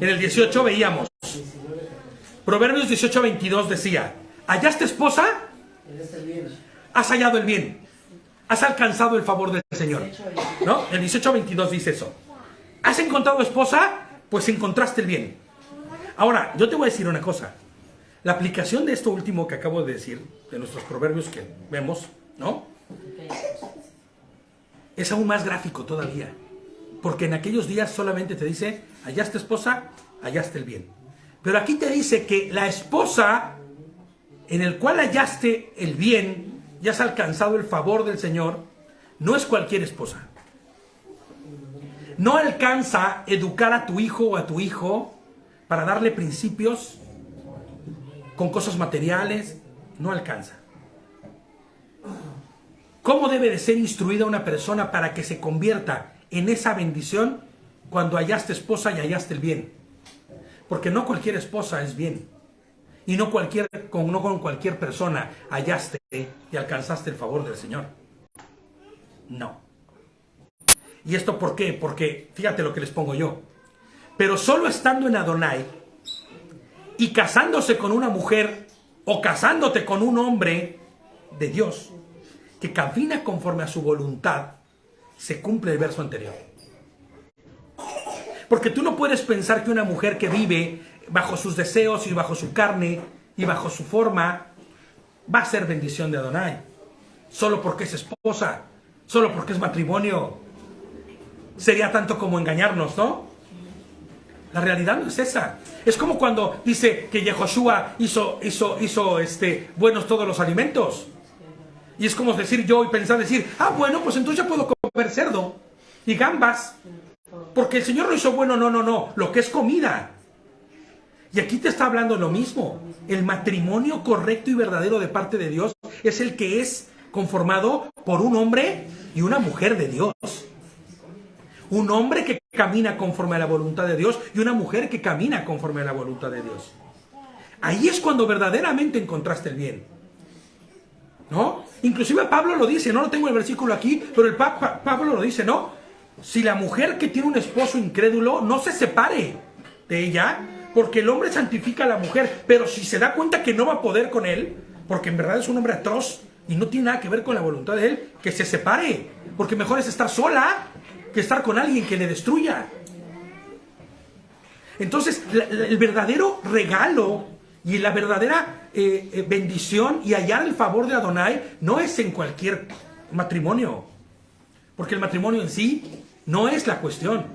En el 18 veíamos. Proverbios 18:22 decía: ¿hallaste esposa? Has hallado el bien. Has alcanzado el favor del Señor. ¿No? El 18:22 dice eso. ¿Has encontrado esposa? Pues encontraste el bien. Ahora, yo te voy a decir una cosa. La aplicación de esto último que acabo de decir, de nuestros proverbios que vemos, ¿no? Es aún más gráfico todavía. Porque en aquellos días solamente te dice: hallaste esposa, hallaste el bien. Pero aquí te dice que la esposa en el cual hallaste el bien y has alcanzado el favor del Señor, no es cualquier esposa. No alcanza a educar a tu hijo o a tu hijo para darle principios con cosas materiales. No alcanza. ¿Cómo debe de ser instruida una persona para que se convierta en esa bendición cuando hallaste esposa y hallaste el bien? Porque no cualquier esposa es bien. Y no con cualquier persona hallaste y alcanzaste el favor del Señor. No. ¿Y esto por qué? Porque, fíjate lo que les pongo yo. Pero solo estando en Adonai y casándose con una mujer o casándote con un hombre de Dios que camina conforme a su voluntad, se cumple el verso anterior. Porque tú no puedes pensar que una mujer que vive bajo sus deseos y bajo su carne y bajo su forma va a ser bendición de Adonai. Solo porque es esposa, solo porque es matrimonio. Sería tanto como engañarnos, ¿no? La realidad no es esa. Es como cuando dice que Yehoshua hizo buenos todos los alimentos. Y es como decir yo y pensar, bueno, pues entonces ya puedo comer cerdo y gambas. Porque el Señor lo hizo bueno. No. Lo que es comida. Y aquí te está hablando lo mismo. El matrimonio correcto y verdadero de parte de Dios es el que es conformado por un hombre y una mujer de Dios. Un hombre que camina conforme a la voluntad de Dios y una mujer que camina conforme a la voluntad de Dios. Ahí es cuando verdaderamente encontraste el bien. ¿No? Inclusive Pablo lo dice, no lo tengo el versículo aquí, pero el Pablo lo dice, ¿no? Si la mujer que tiene un esposo incrédulo no se separe de ella, porque el hombre santifica a la mujer, pero si se da cuenta que no va a poder con él, porque en verdad es un hombre atroz y no tiene nada que ver con la voluntad de él, que se separe, porque mejor es estar sola que estar con alguien que le destruya. Entonces, el verdadero regalo y la verdadera bendición y hallar el favor de Adonai no es en cualquier matrimonio, porque el matrimonio en sí no es la cuestión,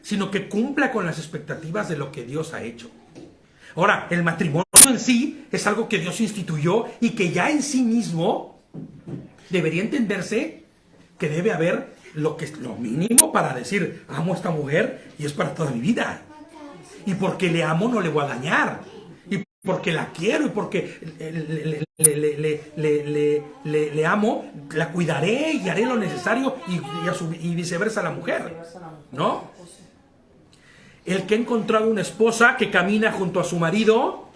sino que cumpla con las expectativas de lo que Dios ha hecho. Ahora, el matrimonio en sí es algo que Dios instituyó y que ya en sí mismo debería entenderse que debe haber lo mínimo para decir: amo a esta mujer y es para toda mi vida. Y porque le amo no le voy a dañar. Y porque la quiero y porque le amo, la cuidaré y haré lo necesario y viceversa a la mujer, ¿no? El que ha encontrado una esposa que camina junto a su marido,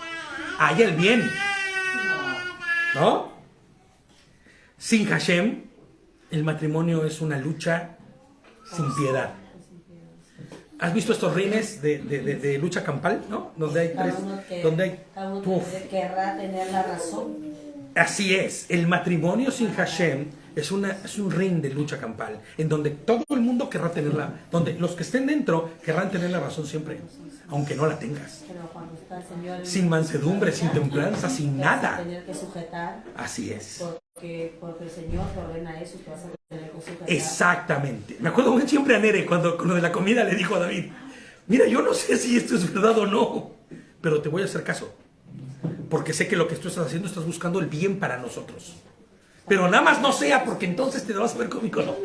halla el bien, ¿no? Sin Hashem, el matrimonio es una lucha sin piedad. ¿Has visto estos rines de lucha campal, no? Donde hay tres, cada uno querrá tener la razón. Así es, el matrimonio sin Hashem es un ring de lucha campal, en donde todo el mundo querrá tenerla, donde los que estén dentro querrán tener la razón siempre, aunque no la tengas. Pero cuando está el Señor, Sin mansedumbre, sin templanza, sin te vas a nada. tener que sujetar, Así es. porque el Señor te ordena eso, te vas a tener que sujetar. Exactamente. Me acuerdo muy siempre a Nere cuando con lo de la comida le dijo a David, mira, yo no sé si esto es verdad o no, pero te voy a hacer caso. Porque sé que lo que tú estás haciendo, estás buscando el bien para nosotros. Pero nada más no sea, porque entonces te vas a ver cómico, ¿no?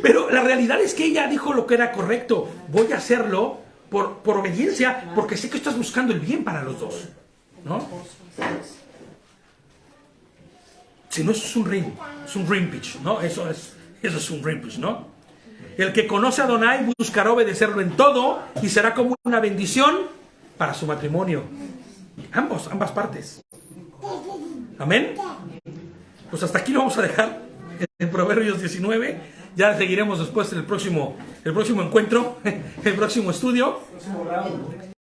Pero la realidad es que ella dijo lo que era correcto. Voy a hacerlo por obediencia, porque sé que estás buscando el bien para los dos, ¿no? Si no, eso es un ring pitch, ¿no? Eso es un ring pitch, ¿no? El que conoce a Adonai buscará obedecerlo en todo y será como una bendición para su matrimonio. Ambas partes. Amén. Pues hasta aquí lo vamos a dejar en Proverbios 19. Ya seguiremos después en el próximo encuentro, el próximo estudio. Próximo round.